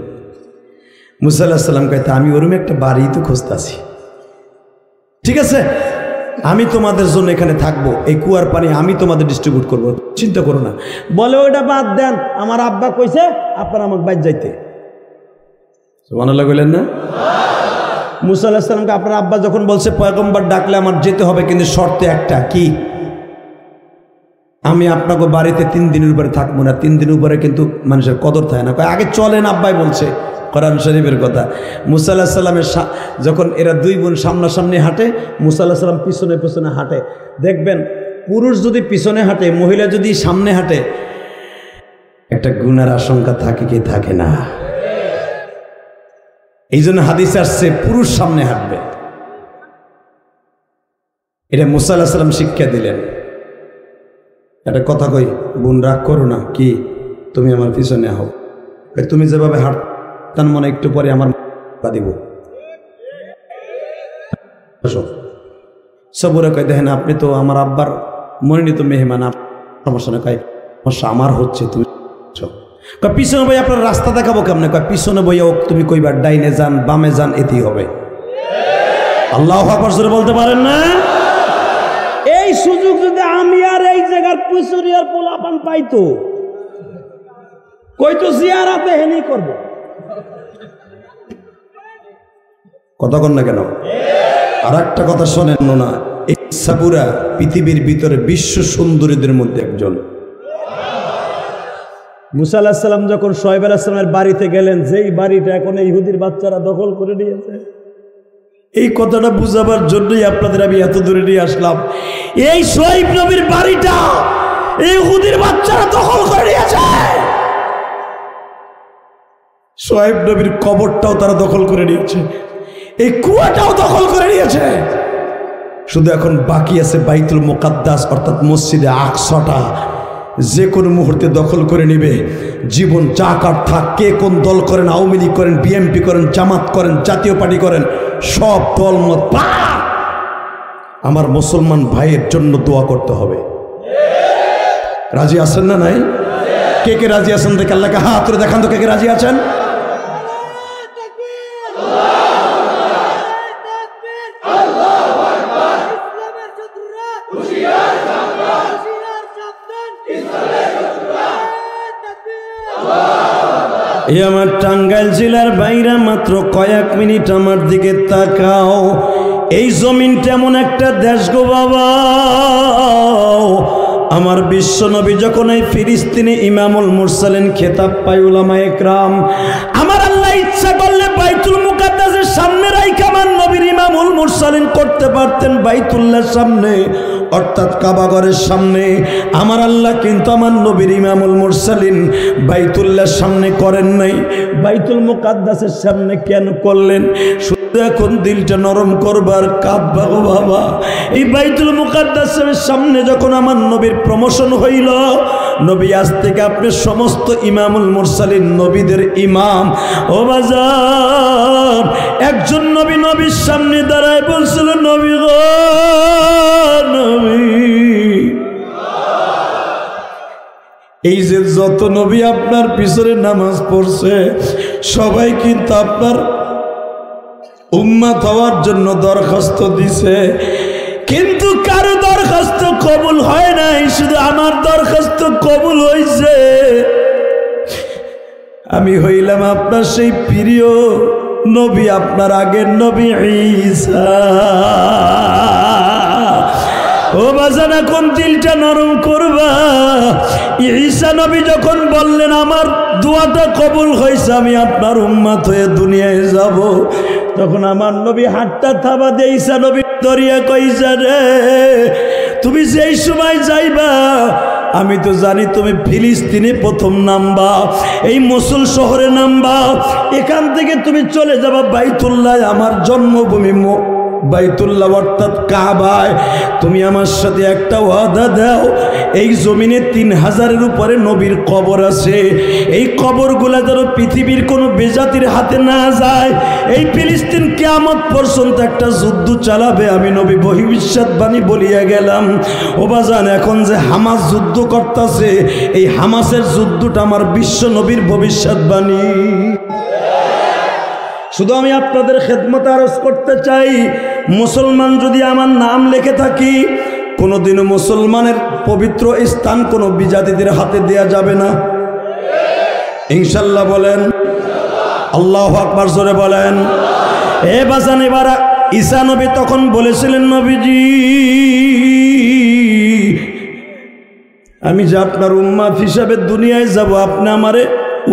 মুসা আলাইহিস সালাম কইতে আমি ওরম একটা বাড়ি তো খুঁজতাছি। ঠিক আছে, আমি তোমাদের জন্য এখানে থাকবো, এই কুয়ার পানি আমি তোমাদের ডিস্ট্রিবিউট করবো, চিন্তা করো না। বলে ওইটা বাদ দেন, আমার আব্বা কইছে আপনার আমাকে বাইর যাইতে। সুবহানাল্লাহ কইলেন না? মুসা আলাইহিস সালামকে আপনার আব্বা যখন বলছে পয়গম্বর ডাকলে আমার যেতে হবে, কিন্তু শর্তে একটা, কি? আমি আপনাকে বাড়িতে 3 দিনের উপরে থাকবো না। 3 দিনের উপরে কিন্তু মানুষের কদর থাকে না। আগে চলেন, আব্বাই বলছে, কোরআন শরীফের কথা। মুসা আলাইহিস সালামের যখন এরা দুই বোন সামনাসামনি হাঁটে, মুসা আলাইহিস সালাম পিছনে পিছনে হাঁটে। দেখবেন পুরুষ যদি পিছনে হাঁটে, মহিলা যদি সামনে হাঁটে, একটা গুনার আশঙ্কা থাকে কি থাকে না? এই জন্য হাদিসে আসছে পুরুষ সামনে হাঁটবে। এটা মুসা আলাইহিস সালাম শিক্ষা দিলেন। একটা কথা কই, বোন রাগ করো না, কি? তুমি আমার পিছনে হও, তুমি যেভাবে হাঁটতান মনে একটু পরে আমার দিব। সবুরা কয় দেখেন আপনি তো আমার আব্বার মনোনীত মেহমান, সমস্যা না। কয় সমস্যা আমার হচ্ছে, তুমি পিছনে বই আপনার রাস্তা দেখাবো কেমনে? কয় পিছনে বইয়া তুমি কইবার ডাইনে যান বামে যান, এতেই হবে। আল্লাহু আকবার জোরে বলতে পারেন না? এই সুযোগ যদি আমি আর এই জায়গার পিছরিয়ার পোলাপান পাইতো, কইতো জিয়ারাতে হেনি করব। কথা কন না কেন? আর একটা কথা শোনেন না, এই সাবুরা পৃথিবীর ভিতরে বিশ্ব সুন্দরীদের মধ্যে একজন। মুসা আলাইহিস সালাম যখন শোয়েব আলাইহিস সালামের বাড়িতে গেলেন, যেই বাড়িটা এখন ইহুদির বাচ্চারা দখল করে নিয়েছে, এই কথাটা বুঝাবার জন্যই আপনাদের আমি এত দূরে নিয়ে আসলাম। এই শোয়েব নবীর বাড়িটা ইহুদির বাচ্চারা দখল করে নিয়েছে। শোয়েব নবীর কবরটাও তারা দখল করে নিয়েছে, এই কুয়াটাও দখল করে নিয়েছে। শুধু এখন বাকি আছে বাইতুল মুকাদ্দাস অর্থাৎ মসজিদে আকসাটা, যে কোনো মুহূর্তে দখল করে নিবে। জীবন চাকার থাক, কে কোন দল করেন, আওয়ামী লীগ করেন, বিএনপি করেন, জামাত করেন, জাতীয় পার্টি করেন, সব দল মত আমার মুসলমান ভাইয়ের জন্য দোয়া করতে হবে। রাজি আছেন না? নাই? কে কে রাজি আছেন? দেখে আল্লাহকে হাত তুলে দেখান তো, কে কে রাজি আছেন? এই আমার টাঙ্গাইল জেলার বাইরা মাত্র কয়েক মিনিট আমার দিকে তাকাও। এই জমিনটা এমন একটা দেশ গো বাবা, আমার বিশ্ব নবী যখন এই ফিলিস্তিনে ইমামুল মুরসালিন খেতাব পায় উলামায়ে কেরাম, আমার আল্লাহ ইচ্ছা করলে বাইতুল মুকাদ্দাসের সামনে রাইখা আমার নবীর ইমামুল মুরসালিন করতে পারতেন বাইতুল্লাহর সামনে, অর্থাৎ কাবা ঘরের সামনে। আমার আল্লাহ কিন্তু আমার নবীর ইমামুল মুরসালিন বাইতুল্লাহর সামনে করেন নাই, বাইতুল মুকাদ্দাসের সামনে কেন করলেন? শুধু এখন দিলটা নরম করবার কাঁদবা গো বাবা। এই বাইতুল মুকাদ্দাসের সামনে যখন আমার নবীর প্রমোশন হইল, নবী আজ থেকে আপনি সমস্ত ইমামুল মুরসালিন নবীদের ইমাম। ও বাজার, একজন নবী নবীর সামনে দাঁড়ায় বলছিল, নবী গো নবী। এই যে যত নবী আপনার পিছনে নামাজ পড়ছে সবাই কিন্তু আপনার উম্মত হওয়ার জন্য দরখাস্ত দিছে, কিন্তু কারো দরখাস্ত কবুল হয় নাই, শুধু আমার দরখাস্ত কবুল হয়েছে। আমি হইলাম আপনার সেই প্রিয় নবী, আপনার আগের নবী ঈসা। ও বাজান, এখন দিলটা নরম করবা। ঈসা নবী যখন বললেন আমার দোয়াটা কবুল হয়েছে, আমি আপনার উম্মত হয়ে দুনিয়ায় যাব, তখন আমার নবী হাতটা থাবা দিয়ে ঈসা নবী দরিয়া কইসা, রে তুমি যেই সময় যাইবা আমি তো জানি তুমি ফিলিস্তিনে প্রথম নামবা, এই মসুল শহরে নামবা, এখান থেকে তুমি চলে যাবা বাইতুল্লাহ, আমার জন্মভূমি বাইতুল্লাহ অর্থাৎ কাবায়। তুমি আমার সাথে একটা ওয়াদা দাও, এই জমিনে 3000-এর উপরে নবীর কবর আছে, এই কবরগুলা যেন পৃথিবীর কোনো বেজাতির হাতে না যায়। এই ফিলিস্তিন কিয়ামত পর্যন্ত একটা যুদ্ধ চালাবে, আমি নবী ভবিষ্যৎবাণী বলিয়া গেলাম। ও বাজান, এখন যে হামাস যুদ্ধ করতেছে, এই হামাসের যুদ্ধটা আমার বিশ্ব নবীর ভবিষ্যৎবাণী। শুধু আমি আপনাদের খেদমতে আরজ করতে চাই, মুসলমান যদি আমার নাম লিখে থাকি, কোনোদিনও মুসলমানের পবিত্র স্থান কোনো বিজাতিদের হাতে দেয়া যাবে না, ইনশাল্লাহ বলেন, আল্লাহু আকবার জোরে বলেন। এ বাজান, এবার ঈসা নবী তখন বলেছিলেন, নবীজি আমি যে আপনার উম্মাত হিসাবে দুনিয়ায় যাব, আপনি আমারে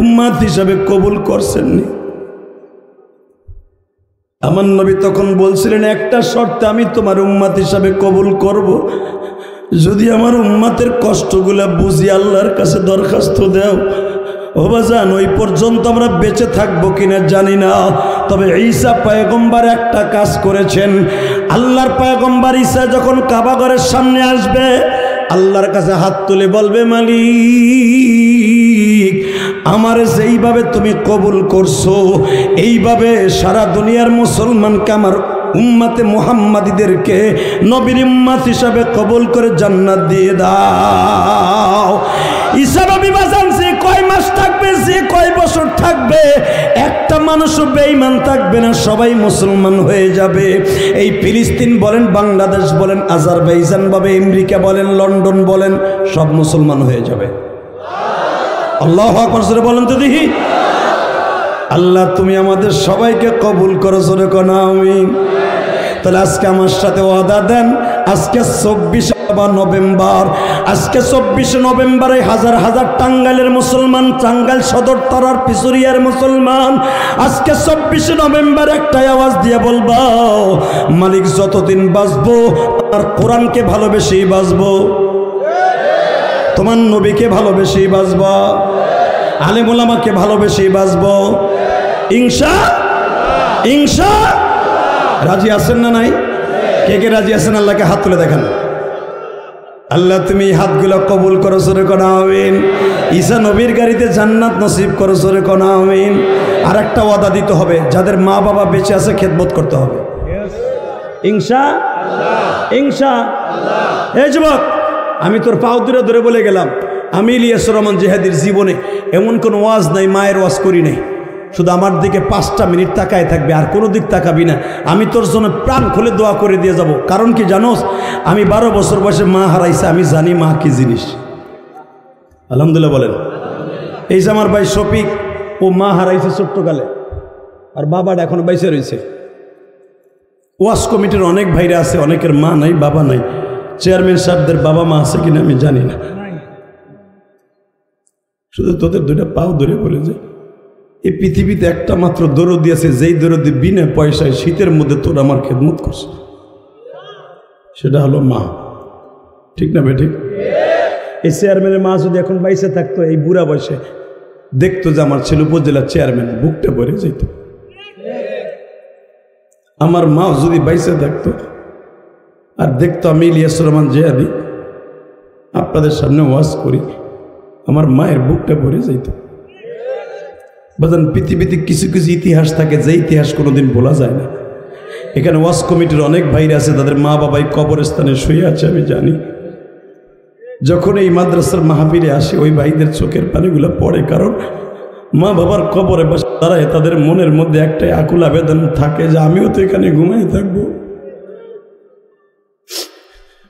উম্মাত হিসাবে কবুল করছেননি। আমার নবী তখন বলছিলেন, একটা শর্তে আমি তোমার উম্মাত হিসাবে কবুল করব, যদি আমার উম্মাতের কষ্টগুলা বুঝি আল্লাহর কাছে দরখাস্ত দাও। ও বাজান, ওই পর্যন্ত আমরা বেঁচে থাকবো কিনা জানি না, তবে ঈসা পয়গম্বর একটা কাজ করেছেন। আল্লাহর পয়গম্বর ঈসা যখন কাবা ঘরের সামনে আসবে, আল্লাহর কাছে হাত তুলে বলবে, মালিক আমার যেইভাবে তুমি কবুল করছো, এইভাবে সারা দুনিয়ার মুসলমানকে, আমার উম্মতে মুহাম্মাদীদেরকে নবীর উম্মত হিসাবে কবুল করে জান্নাত দিয়ে দাও। ঈসা নবী বাজান যে কয় মাস থাকবে, যে কয় বছর থাকবে, একটা মানুষও বেঈমান থাকবে না, সবাই মুসলমান হয়ে যাবে। এই ফিলিস্তিন বলেন, বাংলাদেশ বলেন, আজারবাইজান বলেন, আমেরিকা বলেন, লন্ডন বলেন, সব মুসলমান হয়ে যাবে। আল্লাহু আকবার জোরে বলেন তো দেখি। আল্লাহ তুমি আমাদের সবাইকে কবুল করো, জোরে কোন আমিন। তাহলে আজকে আমার সাথে ওয়াদা দেন, আজকে 24 নভেম্বর, আজকে 24 নভেম্বরে হাজার হাজার টাঙ্গাইলের মুসলমান, টাঙ্গাইল সদর তারার পিছুরিয়ার মুসলমান, আজকে 24 নভেম্বর একটাই আওয়াজ দিয়ে বলবো, মালিক যতদিন বাঁচবো আর কোরআনকে ভালোবেসেই বাঁচবো, তোমার নবীকে ভালোবেসেই বাঁচবো, আলেম ওলামাকে ভালোবেসেই বাঁচবো, ইনশা। রাজি আছেন না নাই? কে কে রাজি আছেন? আল্লাহকে হাত তুলে দেখান। আল্লাহ তুমি হাতগুলো কবুল করো, জোরে কোন আমিন। ঈসা নবীর গাড়িতে জান্নাত নসিব করো, জোরে কোন আমিন। আর একটা ওয়াদা দিতে হবে, যাদের মা বাবা বেঁচে আছে খেদমত করতে হবে, ইনশা। এই যুবক, আমি তোর পাও দূরে ধরে বলে গেলাম, আমি ইলিয়াস রহমান জিহাদির জীবনে এমন কোন ওয়াজ নাই, মায়ের ওয়াজ করি নাই, শুধু আমার দিকে 5টা মিনিট তাকায় থাকবে, আর কোনো দিক তাকাবি না। আমি তোর জন্য প্রাণ খুলে দোয়া করে দিয়ে যাব। কারণ কি জানোস, আমি 12 বছর বয়সে মা হারাইছে, আমি জানি মা কি জিনিস। আলহামদুলিল্লাহ বলেন। এই যে আমার ভাই শফিক, ও মা হারাইছে ছোট্টকালে, আর বাবাটা এখন বাইসে রয়েছে। ওয়াজ কমিটির অনেক ভাইরা আছে, অনেকের মা নাই বাবা নাই। চেয়ারম্যান সাহেবদের বাবা মা আছে কিনা আমি জানি না, শুধু তোদের দুইটা পাও ধরে বলে যে এই পৃথিবীতে একটা মাত্র দরদি আছে, যেই দরদি বিনা পয়সায় শীতের মধ্যে তোর আমার খেদমত করছে, সেটা হলো মা। ঠিক না বে ঠিক? এই চেয়ারম্যানের মা যদি এখন বাইসে থাকতো, এই বুড়া বয়সে দেখতো যে আমার ছেলে উপজেলার চেয়ারম্যান, বুকটা ভরে যেত। আমার মাও যদি বাইসে থাকতো আর দেখতো আমি ইলিয়াস রহমান জিহাদি আপনাদের সামনে ওয়াজ করি, আমার মায়ের বুকটা ভরে যেত। বাজান, পৃথিবীতে কিছু কিছু ইতিহাস থাকে যে ইতিহাস কোনোদিন ভোলা যায় না। এখানে ওয়াজ কমিটির অনেক ভাইরা আছে, তাদের মা বাবাই কবরস্থানে শুয়ে আছে আমি জানি। যখন এই মাদ্রাসার মাহফিলে আসে ওই ভাইদের চোখের পানিগুলো পড়ে, কারণ মা বাবার কবরে বসে দাঁড়ায় তাদের মনের মধ্যে একটাই আকুল আবেদন থাকে যে আমিও তো এখানে ঘুমাই থাকবো।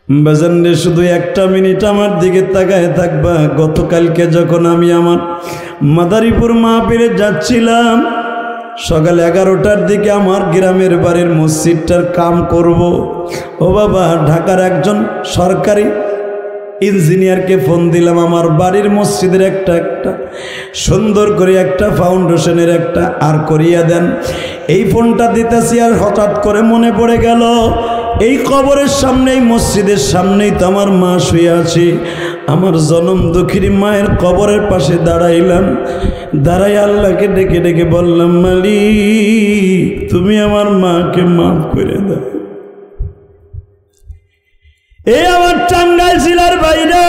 বাজান রে, শুধু একটা মিনিট আমার দিকে তাকায় থাকবা। গতকালকে যখন আমি আমার মাদারীপুর মাহফিলে যাচ্ছিলাম, সকাল 11টার দিকে আমার গ্রামের বাড়ির মসজিদটার কাম করব। ও বাবা, ঢাকার একজন সরকারি ইঞ্জিনিয়ারকে ফোন দিলাম, আমার বাড়ির মসজিদের একটা সুন্দর করে একটা ফাউন্ডেশনের একটা আর করিয়া দেন। এই ফোনটা দিতেছি আর হঠাৎ করে মনে পড়ে গেল এই কবরের সামনেই, মসজিদের সামনেই তো আমার মা শুয়ে আছে। আমার জনম দুঃখিনী মায়ের কবরের পাশে দাঁড়াইলাম, দাঁড়াই আল্লাহকে ডেকে ডেকে বললাম, মালিক তুমি আমার মাকে মাফ করে দাও। এই আমার টাঙ্গাইল জেলার বাইরে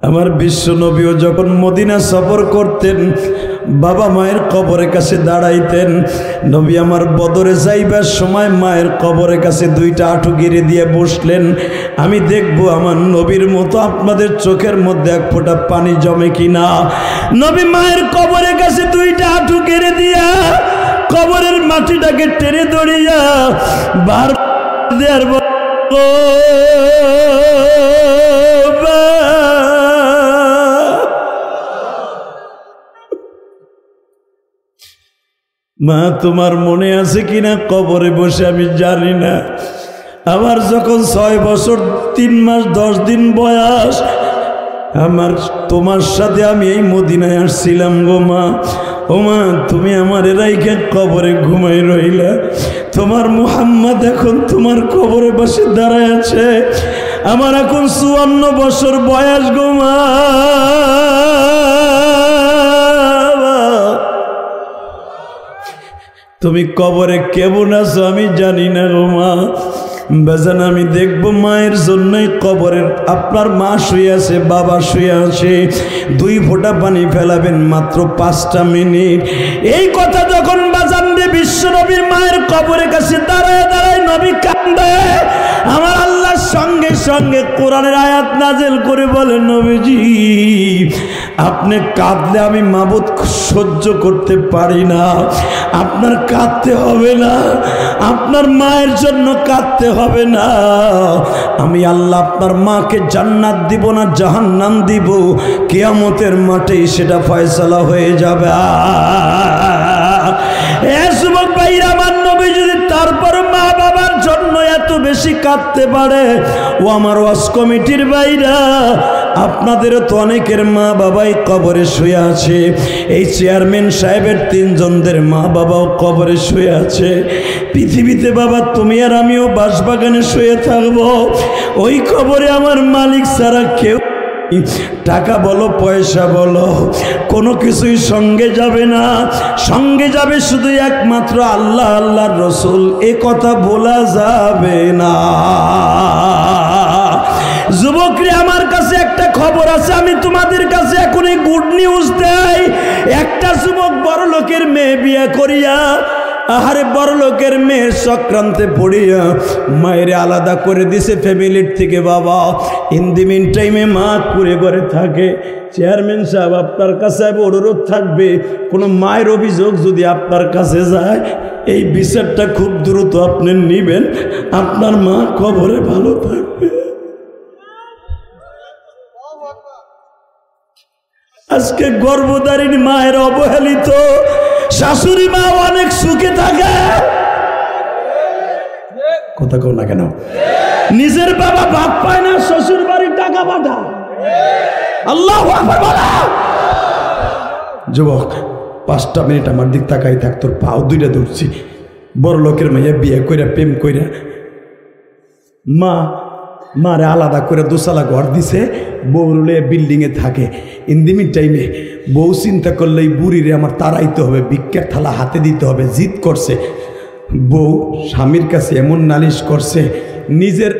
আমার বিশ্ব নবীও যখন মদিনা সফর করতেন, বাবা মায়ের কবরের কাছে দাঁড়াইতেন। নবী আমার বদরে যাইবার সময় মায়ের কবরের কাছে দুইটা আঁটু গিরে দিয়ে বসলেন। আমি দেখব আমার নবীর মতো আপনাদের চোখের মধ্যে এক ফোঁটা পানি জমে কিনা। নবী মায়ের কবরের কাছে দুইটা আঁটু গিরে দিয়া কবরের মাটিটাকে টেনে ধরিয়া বার দেয়ার মা, তোমার মনে আছে কিনা কবরে বসে আমি জানি না, আমার যখন 6 বছর 3 মাস 10 দিন বয়স, আমার তোমার সাথে আমি এই মদিনায় আসছিলাম গো মা। ও মা, তুমি আমার রাইখে কবরে ঘুমাই রইলা, তোমার মুহাম্মদ এখন তোমার কবরে বসে দাঁড়ায় আছে। আমার এখন 54 বছর বয়স গো মা। তুমি কবরে কেমন আছো আমি জানি না গো মা। বেজান, আমি দেখবো মায়ের জন্যই কবরের আপনার মা শুয়ে আছে, বাবা শুয়ে আছে। 2 ফোঁটা পানি ফেলাবেন মাত্র 5টা মিনিট। এই কথা যখন বাজান রে বিশ্ব নবীর মায়ের কবরের কাছে দাঁড়ায় দাঁড়ায় নবী কান্দে, আমার আল্লাহর সঙ্গে সঙ্গে কোরআনের আয়াত নাজেল করে বলে, নবীজি আপনি কাঁদলে আমি মাবুদ সহ্য করতে পারি না, আপনার কাঁদতে হবে না, আপনার মায়ের জন্য কাঁদতে হবে না। আমি আল্লাহ আপনার মাকে জান্নাত দিব না জাহান্নাম দিব, কিয়ামতের মাঠেই সেটা ফয়সালা হয়ে যাবে। যুবক ভাইরা, আমার নবী যদি তারপর মা বাবার জন্য এত বেশি কাঁদতে পারে, ও আমার ওয়াজ কমিটির ভাইরা, আপনাদেরও তো অনেকের মা বাবাই কবরে শুয়ে আছে। এই চেয়ারম্যান সাহেবের 3 জনদের মা বাবাও কবরে শুয়ে আছে। পৃথিবীতে বাবা তুমি আর আমিও বাঁশবাগানে শুয়ে থাকবো, ওই কবরে আমার মালিক ছাড়া কেউ, টাকা বলো পয়সা বলো কোনো কিছুই সঙ্গে যাবে না। সঙ্গে যাবে শুধু একমাত্র আল্লাহ, আল্লাহর রসুল, এ কথা বলা যাবে না। যুবকরে, আমার কাছে একটা খবর আছে, আমি তোমাদের কাছে এখন এই গুড নিউজ দেই। একটা যুবক বড় লোকের মেয়ে বিয়ে করিয়া, আহারে বড় লোকের মেয়ের চক্রান্তে পড়িয়া মায়ের আলাদা করে দিছে ফ্যামিলির থেকে বাবা। ইন দি মিন টাইমে মা কুড়ে ঘরে থাকে। চেয়ারম্যান সাহেব, আপনার কাছে অনুরোধ থাকবে, কোনো মায়ের অভিযোগ যদি আপনার কাছে যায়, এই বিচারটা খুব দ্রুত আপনি নেবেন, আপনার মা কবরে ভালো থাকবে। আজকে গর্ভধারিণী মায়ের অবহেলিত শাশুড়ি মা অনেক সুখে থাকে। কথা কও না কেন? নিজের বাবা ভাত পায় না, শ্বশুর বাড়ির টাকা পাঠায়। আল্লাহু আকবার বলা। যুবক 5টা মিনিট আমার দিক তাকাই থাক, তোর পাও দুইটা ধরছি। বড় লোকের মাইয়া বিয়ে কইরা প্রেম কইরা মারে আলাদা করে দোসালা ঘর দিছে, বউরুলে বিল্ডিং এ থাকে। ইন্দিমিন টাইমে বউ চিন্তা করলে এই বুড়িরে আমার তাড়াইতে হবে, ভিক্ষার থালা হাতে দিতে হবে। জিদ করছে বউ, স্বামীর কাছে এমন নালিশ করছে, নিজের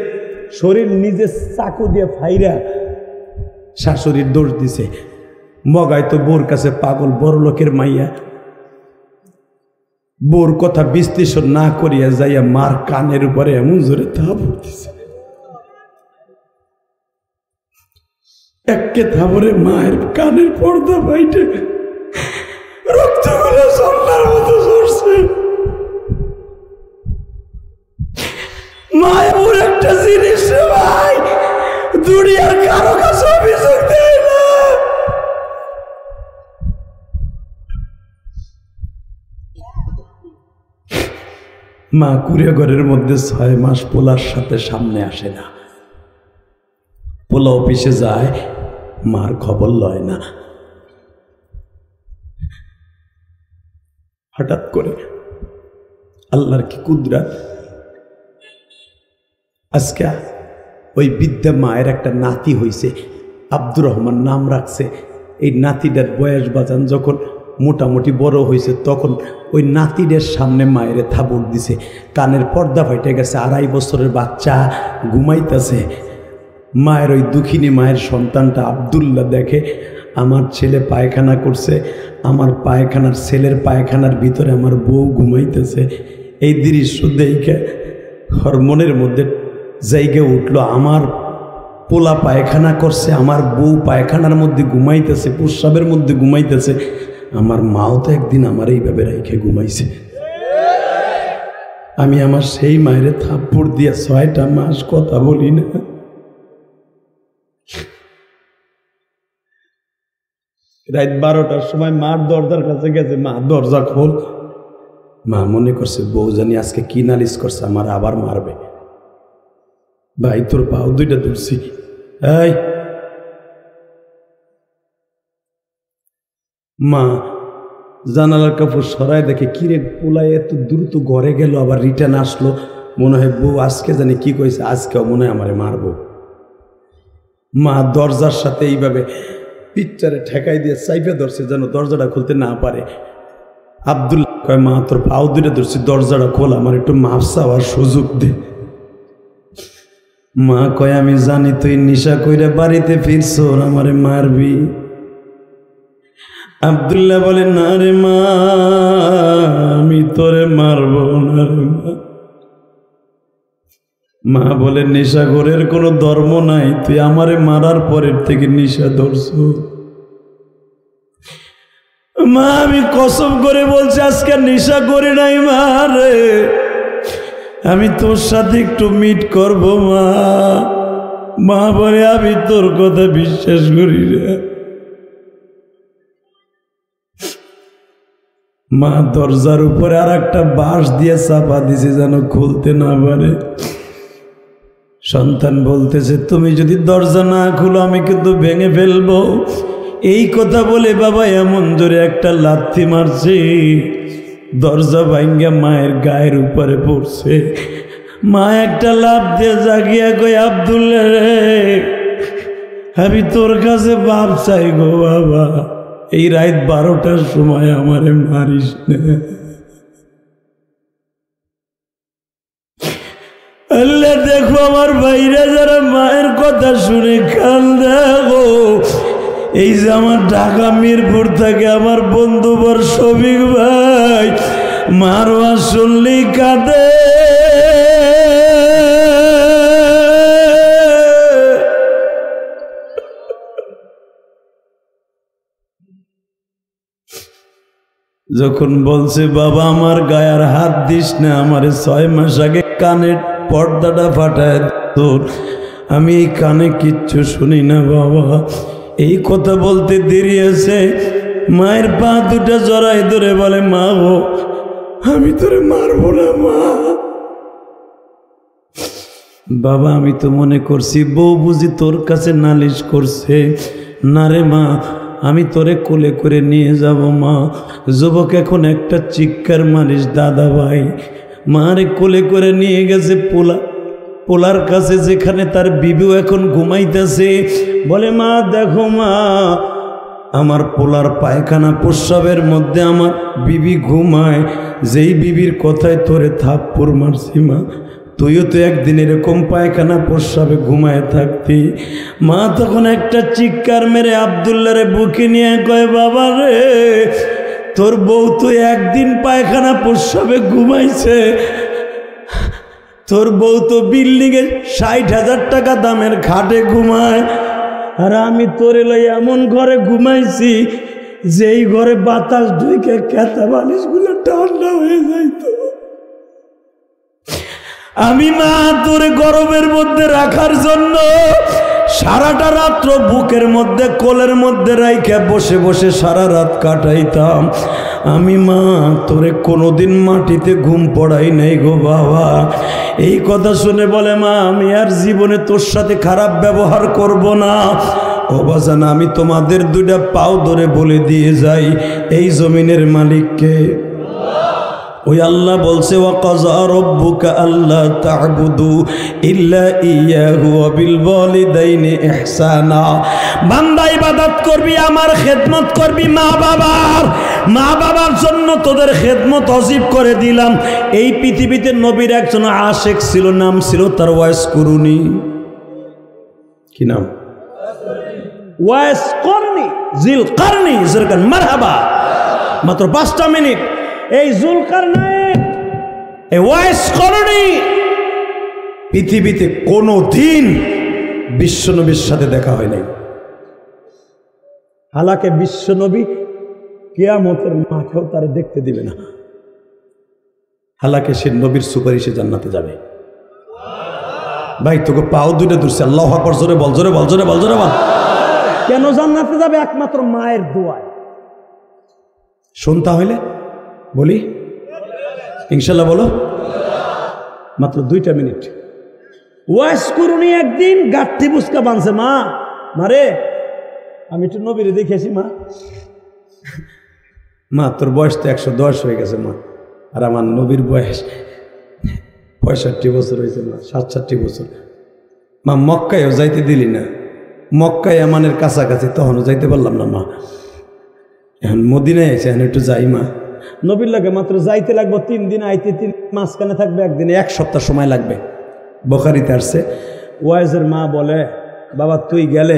শরীর নিজের চাকু দিয়ে ফাইরা শাশুড়ির দোষ দিছে। মগাই তো বউর কাছে পাগল, বড় লোকের মাইয়া। বউর কথা বিশ্লেষণ না করিয়া যাইয়া মার কানের উপরে এমন জোরে থাপড় দিছে, একে থাপড়ে মায়ের কানের পর্দা বাইটে রক্তগুলো ঝর্ণার মতো ঝরছে। মা এমন একটা জিনিস রে ভাই, দুনিয়ার কারো কাছে অভিযোগ দেয় না। মা কুড়িয়া ঘরের মধ্যে 6 মাস পোলার সাথে সামনে আসে না। পোলা অফিসে যায়, মার খবর লয় না। হঠাৎ করে আল্লাহর কি কুদরত, আজকে ওই বৃদ্ধা মায়ের একটা নাতি হইছে, আব্দুর রহমান নাম রাখছে। এই নাতিটার বয়স বাজান যখন মোটামুটি বড় হয়েছে, তখন ওই নাতিদের সামনে মায়ের থাবড় দিছে, কানের পর্দা ফাইটে গেছে। 2.5 বছরের বাচ্চা ঘুমাইতেছে। মায়ের ওই দুঃখিনী মায়ের সন্তানটা আব্দুল্লাহ দেখে আমার ছেলে পায়খানা করছে, আমার পায়খানার ছেলের পায়খানার ভিতরে আমার বউ ঘুমাইতেছে। এই দৃশ্য দেখে ওর মনের মধ্যে জায়গা উঠলো, আমার পোলা পায়খানা করছে, আমার বউ পায়খানার মধ্যে ঘুমাইতেছে, প্রস্রাবের মধ্যে ঘুমাইতেছে। আমার মাও তো একদিন আমার এইভাবে রেখে ঘুমাইছে। আমি আমার সেই মায়ের থাপ্পড় দিয়ে 6টা মাস কথা বলি না। রাত 12টার সময় মার দরজার কাছে গেছে, মা দরজা খোল। মা মনে করছে বউ জানি আজকে কি নালিশ করছে, আমার আবার মারবে। ভাই তোর পাও দুইটা ধরছি। এই মা জানালার কাপড় সরাই দেখে কিরে পোলায় এত দ্রুত ঘরে গেল, আবার রিটার্ন আসলো। মনে হয় বউ আজকে জানি কি কইছে, আজকেও মনে হয় আমারে মারবো। মা দরজার সাথে এইভাবে পিকচারে ঠেকাই দিয়ে চাইপে ধরছে যেন দরজাটা খুলতে না পারে। আব্দুল্লাহ কয় মা তোর পাও দুইটা ধরছি, দরজাটা খোল, আমার একটু মাফ চাওয়ার সুযোগ দে। মা কয় আমি জানি তুই নিশা কইরা বাড়িতে ফিরছ, আমারে মারবি। আব্দুল্লাহ বলে না রে মা, আমি তোরে মারব না রে মা। মা বলে নেশাখোরের কোনো ধর্ম নাই, তুই আমারে মারার পরের থেকে নেশা ধরছ। মা আমি কসম করে বলছি আজকে নেশা করি নাই মা রে, আমি তোর সাথে একটু মিট করব মা। মা বলে আমি তোর কথা বিশ্বাস করি না। মা দরজার উপরে আর একটা বাঁশ দিয়ে চাপা দিছে যেন খুলতে না পারে। সন্তান বলতেছে তুমি যদি দরজা না খুলো আমি কিন্তু ভেঙে ফেলবো। এই কথা বলে বাবা এমন জোরে একটা লাথি মারছে, দরজা ভাঙ্গা মায়ের গায়ের উপরে পড়ছে। মা একটা লাফ দিয়ে জাগিয়া কই আব্দুল্লাহ রে, আমি তোর কাছে বাপ চাই গো বাবা, এই রাত 12টার সময় আমারে মারিস না। আল্লাহ দেখো আমার ভাইরা যারা মায়ের কথা শুনে কান্দে গো। এই যে আমার ঢাকা মিরপুর থেকে আমার বন্ধুবর শফিক ভাই মার ওয়াজ শুনলেই কাঁদে। যখন বলছে বাবা আমার গায়ের হাত দিস না, আমার 6 মাস আগে কানের পর্দাটা ফাটায় তোর, আমি এই কানে কিচ্ছু শুনি না বাবা, এই কথা বলতে দেরি আছে, মায়ের পা দুটা জড়াই ধরে বলে, মা গো আমি তোরে মারবো না মা। বাবা আমি তো মনে করছি বউ বুঝি তোর কাছে নালিশ করছে, না রে মা আমি তোরে কোলে করে নিয়ে যাব মা। যুবক এখন একটা চিৎকার মারিস, দাদা ভাই মারে কোলে করে নিয়ে গেছে পোলার কাছে, যেখানে তার বিবিও এখন ঘুমাইতেছে। বলে মা দেখো মা, আমার পোলার পায়খানা প্রস্রাবের মধ্যে আমার বিবি ঘুমায়, যেই বিবির কথায় তোরে থাপ্পড় মারছি মা, তুইও তো একদিন এরকম পায়খানা প্রস্রাবে ঘুমায় থাকতি। মা তখন একটা চিৎকার মেরে আব্দুল্লাহরে বুকে নিয়ে কয়, বাবা রে তোর বউ তো একদিন পায়খানা প্রস্রাবে ঘুমাইছে, তোর বউ তো বিল্ডিংয়ে 60,000 টাকা দামের খাটে ঘুমায়, আর আমি তোরে লই এমন ঘরে ঘুমাইছি যেই ঘরে বাতাস ঢুকে কেতা বালিশগুলো ঠান্ডা হয়ে যাইতো। আমি মা তোরে গরমের মধ্যে রাখার জন্য সারাটা রাত্র বুকের মধ্যে কোলের মধ্যে রাইখা বসে বসে সারা রাত কাটাইতাম। আমি মা তোরে কোনোদিন মাটিতে ঘুম পড়াই নাই গো বাবা। এই কথা শুনে বলে, মা আমি আর জীবনে তোর সাথে খারাপ ব্যবহার করব না। ও বাজান আমি তোমাদের দুইটা পাও ধরে বলে দিয়ে যাই, এই জমিনের মালিককে ওই আল্লাহ বলছে, ওয়াকাযা রাব্বুকা আল্লা তা'বুদু ইল্লা ইয়্যাহু ওয়া বিল ওয়ালিদাইনি ইহসানা। বান্দা ইবাদত করবি, আমার খেদমত করবি, মা বাবার জন্য তোদের খেদমত ওয়াজিব করে দিলাম। এই পৃথিবীতে নবীর একজন আশিক ছিল, নাম ছিল তার ওয়াইস কুরুনি। কি নাম? ওয়াইস কুরনি, জিল কারনি। জরকান মারহাবা। মাত্র 5টা মিনিট। এই জুলকারনাইন, এই ওয়াইস কুরনি পৃথিবীতে কোনো দিন বিশ্বনবীর সাথে দেখা হয় নাই। হালাকে বিশ্বনবী কিয়ামতের মাঠেও তারে দেখতে দিবে না। হালাকে সে নবীর সুপারিশে জান্নাতে যাবে। ভাই তোকে পাও দুইটা ধরছে, আল্লাহু আকবার, জোরে বল, জোরে বল, জোরে বল, জোরে বল। কেন জান্নাতে যাবে? একমাত্র মায়ের দোয়ায়। শুনতে হইলে বলি ইনশাল্লাহ, বলো। মাত্র 2টা মিনিট। ওয়াইস কুরুনি একদিন গাঠি বুসকা বানছে, মা মারে আমি একটু নবীরে দেখেছি মা। মা তোর বয়স তো 110 হয়ে গেছে মা, আর আমার নবীর বয়স 65 বছর হয়েছে মা, 67 বছর। মা মক্কায়ও যাইতে দিলি না, মক্কায় আমানের কাছাকাছি, তখনও যাইতে পারলাম না মা। এখন মদিনায় এসে এখন একটু যাই মা। নবীর লাগে মাত্র যাইতে লাগবে 3 দিন, আইতে 3, মাঝখানে থাকবে একদিনে 1 সপ্তাহ সময় লাগবে। বুখারীতে আসছে। ওয়াইজের মা বলে, বাবা তুই গেলে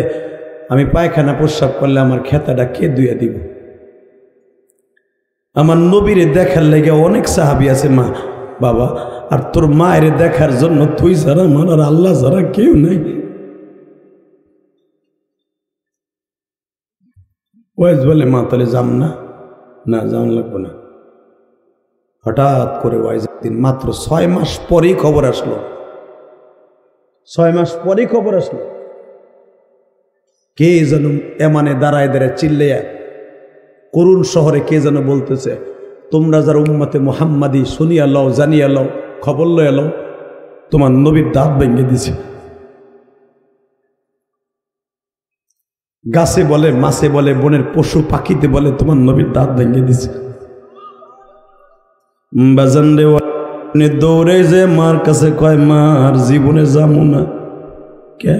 আমি পায়খানা প্রস্রাব করলে আমার খেতাটা কে ধুয়ে দিব? আমার নবীরে দেখার লেগে অনেক সাহাবী আছে মা বাবা, আর তোর মায়ের দেখার জন্য তুই ছাড়া আমার আর আল্লাহ ছাড়া কেউ নাই। ওয়াইজ বলে, মা তাহলে যাম না? না যাওয়া লাগবো না। হঠাৎ করে ওয়াইজ দিন মাত্র 6 মাস পরেই খবর আসলো। 6 মাস পরেই খবর আসলো, কে যেন এমানে দাঁড়ায় দাঁড়ায় চিল্লাইয়া করুণ শহরে কে যেন বলতেছে, তোমরা যারা উম্মতে মুহাম্মাদি শুনিয়া লও, জানিয়া লও, খবর লয়ে লও, তোমার নবীর দাঁত ভেঙে দিছে। গাছে বলে, মাছে বলে, বনের পশু পাখিতে বলে, তোমার নবীর দাঁত ভেঙে দিছে। বাজান রে দৌড়ে যে মার কাছে কয়, মার জীবনে যাবো না। কে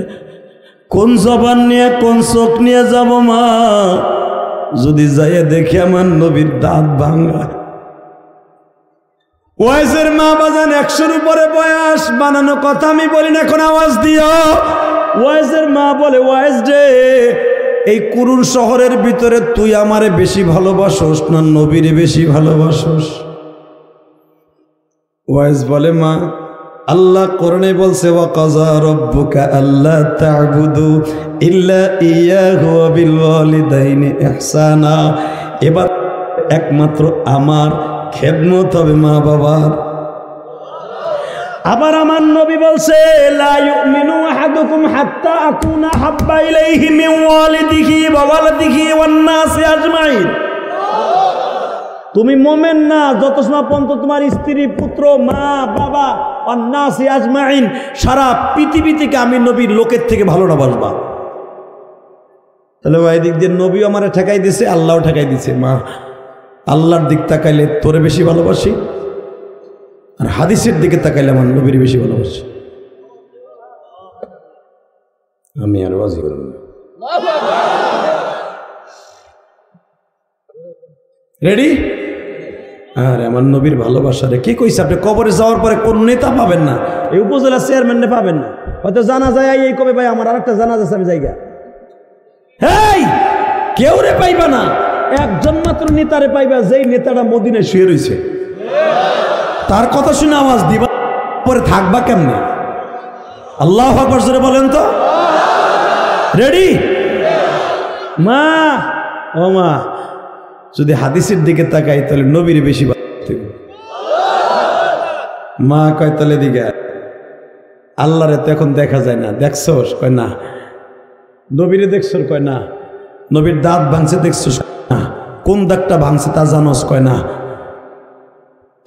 কোন জবান নিয়ে কোন চোখ নিয়ে যাব মা? যদি যাইয়ে দেখি আমার নবীর দাঁত ভাঙা। ওয়াইজের মা বাজান 100-র উপরে বয়স, বানানো কথা আমি বলি না, এখন আওয়াজ দিও। ওয়াইজের মা বলে, ওয়াইজ রে এই কুরুর শহরের ভিতরে তুই আমারে বেশি ভালোবাসোস না নবীরে বেশি ভালোবাসোস? ওয়াইজ বলে, মা আল্লাহ কোরআনে বলছে, ওয়াকাযা রাব্বুকা আল্লা তা'বুদু ইল্লা ইয়্যাহু ওয়া বিল ওয়ালিদাইনি ইহসানা। এবার একমাত্র আমার খেদমত হবে মা বাবার। আবার আমার নবী বলছে লা ইউমিনু আহাদুকুম হাত্তা আকুনা হাব্বা ইলাইহি মিন ওয়ালিদিহি ওয়া ওয়ালাদিহি ওয়ান নাসি আজমাইন। তুমি মুমিন না যত সময় পর্যন্ত তোমার স্ত্রী, পুত্র, মা, বাবা, ওয়ান নাসি আজমাইন, সারা পৃথিবী থেকে আমি নবীর লোকের থেকে ভালো না বাসবা। তাহলে ওই দিক দিয়ে নবী আমারে ঠেকাই দিছে, আল্লাহও ঠেকাই দিছে। মা, আল্লাহর দিক তাকাইলে তোরে বেশি ভালোবাসি, আর হাদিসের দিকে তাকাইলে আমার নবীর বেশি ভালোবাসি। আমি আর ওয়াজি করব না। রেডি? আর আমার নবীর ভালোবাসা রে কি কইছে? আপনি কবরে যাওয়ার পরে কোন নেতা পাবেন না, এই উপজেলা চেয়ারম্যানে পাবেন না, হয়তো জানা যায় এই কবে ভাই আমার আরেকটা জানা যাচ্ছে আমি জায়গা, হেই কেউ রে পাইবা না, একজন মাত্র নেতারে পাইবা, যেই নেতাটা মদিনায় শুয়ে রয়েছে। তার কথা শুনে আওয়াজ দিবা, পরে থাকবা কেমনে? আল্লাহু আকবার জোরে বলেন তো। রেডি? মা, ও মা, যদি হাদিসের দিকে তাকাই তাহলে নবীর বেশি মা কয় তাহলে দিকে আল্লাহরে তো এখন দেখা যায় না, দেখছোস? কয় না। নবীরে দেখছোস? কয় না। নবীর দাঁত ভাঙছে দেখছোস? না। কোন দাঁতটা ভাঙছে তা জানোস? কয় না।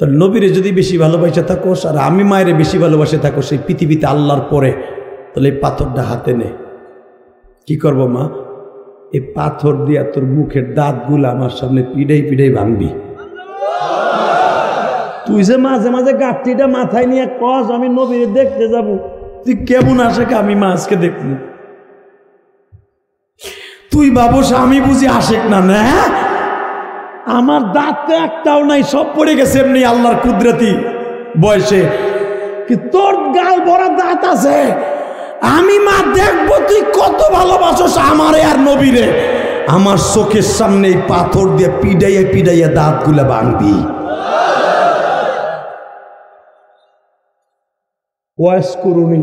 তাহলে নবীরে যদি বেশি ভালোবাসে থাকোস আর আমি মায়ের বেশি ভালোবাসে থাকো সেই পৃথিবীতে আল্লাহর পরে, তাহলে এই পাথরটা হাতে নে। কি করবো মা? এই পাথর দিয়া তোর মুখের দাঁতগুলো আমার সামনে পিড়াই পিড়াই ভাঙবি। তুই যে মাঝে মাঝে গাঠটিটা মাথায় নিয়ে কস আমি নবীরে দেখতে যাব, তুই কেমন আশেক আমি মা আজকে দেখবো? তুই বাবস আমি বুঝি আশেক না? না, আমার দাঁত তো একটাও নাই, সব পড়ে গেছে এমনি আল্লাহর কুদরতি বয়সে। কি তোর গাল ভরা দাঁত আছে, আমি মা দেখবো তুই কত ভালোবাসোস আমারে আর নবীরে। আমার চোখের সামনে পাথর দিয়ে পিডাইয়া পিডাইয়া দাঁতগুলা ভাঙবি। ওয়াস করুনি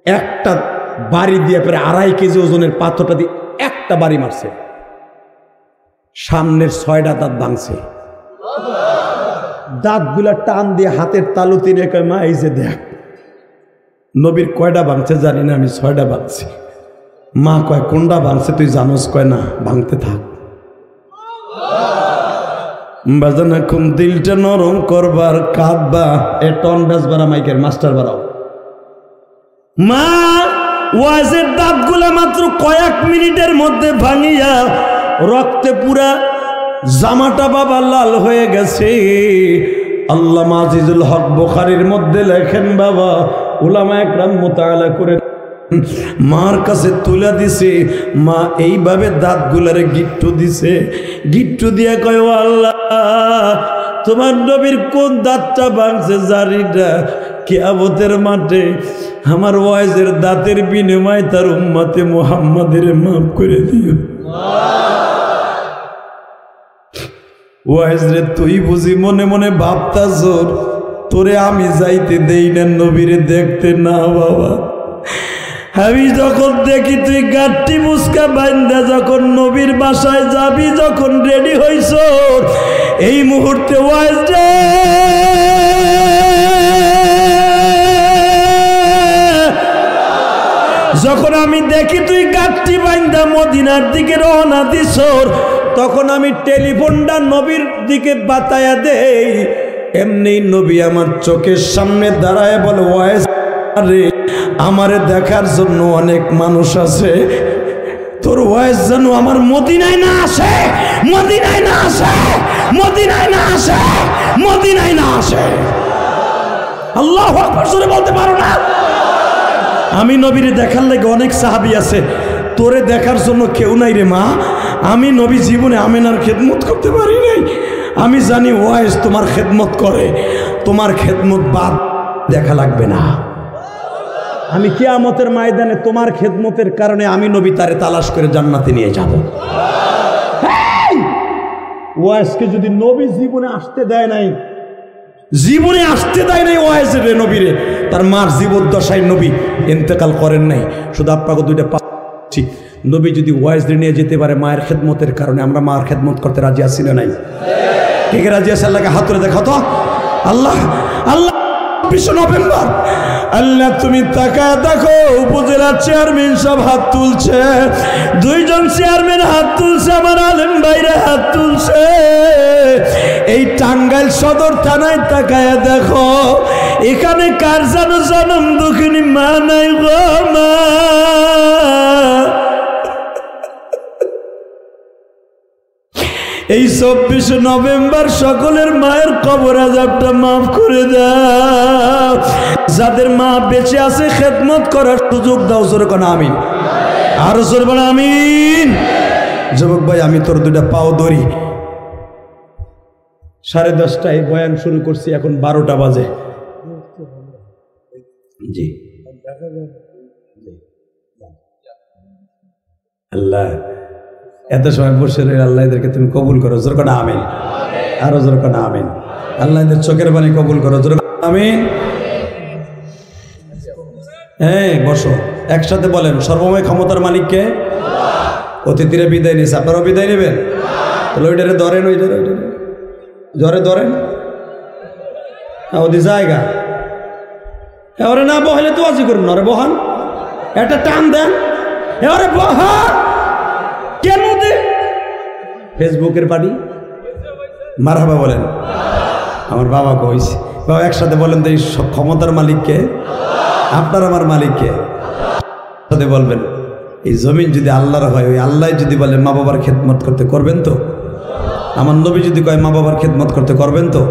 একটা বাড়ি দিয়ে প্রায় 2.5 কেজি ওজনের পাথরটা দিয়ে একটা বাড়ি মারছে, সামনের 6টা দাঁত ভাঙছে। দাঁতগুলা টান দিয়ে হাতের তালুতে রেখে মা এই যে দেখ নবীর কয়টা ভাঙছে জানি না, আমি 6টা ভাঙছি। মা কয় কোনটা ভাঙছে তুই জানোস? কয় না। ভাঙতে থাক বাজান, এখন দিলটা নরম করবার কাঁদবা, এ টন বেচবার মাইকের মাস্টার বাড়াও। মা ওয়াজের দাঁতগুলা মাত্র কয়েক মিনিটের মধ্যে ভাঙিয়া রক্তে পুরা জামাটা বাবা লাল হয়ে গেছে। আল্লামা আজিজুল হক বুখারীর মধ্যে লেখেন বাবা, উলামা একরাম মুতাআলা করে মার কাছে তুলে দিছে। মা এইভাবে দাঁতগুলারে গিট্টু দিছে, গিট্টু দিয়ে কয় ও আল্লাহ তোমার নবীর কোন দাঁতটা ভাঙছে জানি না, কিয়ামতের মাঠে আমার ওয়াইজের দাঁতের বিনিময়ে তার উম্মতে মুহাম্মাদের মাফ করে দিও। ওয়াইজ রে তুই বুঝি মনে মনে ভাবতাছ তোরে আমি যাইতে দেই না নবীরে দেখতে? না বাবা, আমি যখন দেখি তুই গাঠটি মুস্কা বাইন্দা যখন নবীর বাসায় যাবি, যখন রেডি হইছ, এই মুহূর্তে ওয়াইজ রে যখন আমি দেখি তুই গাঠটি বাইন্দা মদিনার দিকে রওনা দিছ, তখন আমি টেলিফোনটা নবীর দিকে বাতায়া দেই। এমনি নবী আমার চোখের সামনে দাঁড়ায় বলে ওয়াইজ রে আমারে দেখার জন্য অনেক মানুষ আছে, তোর ওয়াইজ যেন আমার মদিনায় না আসে, মদিনায় না আসে, মদিনায় না আসে, মদিনায় না আসে। আল্লাহু আকবার জোরে বলতে পারো না? আমি নবীরে দেখার লাগে অনেক সাহাবী আছে, তোরে দেখার জন্য কেউ নাই রে মা। আমি নবী জীবনে আমেনার খেদমত করতে পারি নাই, আমি জানি ওয়াইজ তোমার খেদমত করে, তোমার খেদমত বাদ দেখা লাগবে না। আমি কিয়ামতের ময়দানে তোমার খেদমতের কারণে আমি নবী তারে তালাশ করে জান্নাতে নিয়ে যাব। ওয়াইজকে যদি নবী জীবনে আসতে দেয় নাই, জীবনে আসতে দেয় নাই ওয়াইজের রে নবীরে, তার মার জীবদ্দশায় নবী ইন্তেকাল করেন নাই। শুধু আপনাকে দুইটা পাচ্ছি, নবী যদি ওয়াইজ নিয়ে যেতে পারে মায়ের খেদমতের কারণে, আমরা মার খেদমত করতে রাজি আছি না নাই? ঠিক রাজি আছে? আল্লাহকে হাত তুলে দেখাও তো। আল্লাহ আল্লাহ 24 নভেম্বর আল্লাহ তুমি তাকায় দেখো, উপজেলার চেয়ারম্যান সব হাত তুলছে, 2 জন চেয়ারম্যান হাত তুলছে, আমার আলেম ভাইরা হাত তুলছে। এই টাঙ্গাইল সদর থানায় তাকায় দেখো, এখানে কার যেন জনম দুঃখিনী মা নাই গো মা। এই 24 নভেম্বর সকলের মায়ের কবর আযাবটা মাফ করে দাও, যাদের মা বেঁচে আছে খেদমত করার সুযোগ দাও। জোরে কোন আমিন, আরো জোরে বল আমিন। যুবক ভাই, আমি তোর 2টা পাও ধরি। 10:30টায় বয়ান শুরু করছি, এখন 12টা বাজে। জি আল্লাহ এত সময় বসে রয়ে আল্লাহ এদেরকে তুমি কবুল করো। জোর কোন আমিন, আরো জোর কোন আমিন। আল্লাহ এদের চোখের পানি কবুল করো। জোর আমিন। হ্যাঁ বসো, একসাথে বলেন, সর্বময় ক্ষমতার মালিককে। অতিথিরা বিদায় নিয়েছে, আপনারাও বিদায় নেবেন। তাহলে ওইটারে ধরেন, ওইটারে জরে ধরেন, ওদি জায়গা এবারে না বহাইলে তো আজি করুন, নরে বহান, একটা টান দেন, এবারে বহা। কেন দে ফেসবুকের পানি মারহাবা বলেন। আমার বাবা কইছে, বাবা একসাথে বলেন তো, এই ক্ষমতার মালিককে, আপনার আমার মালিককে। সাথে বলবেন, এই জমিন যদি আল্লাহর হয়, ওই আল্লাহ যদি বলে মা বাবার খেদমত করতে, করবেন তো? আমার নবী যদি কয় মা বাবার খেদমত করতে, করবেন তো?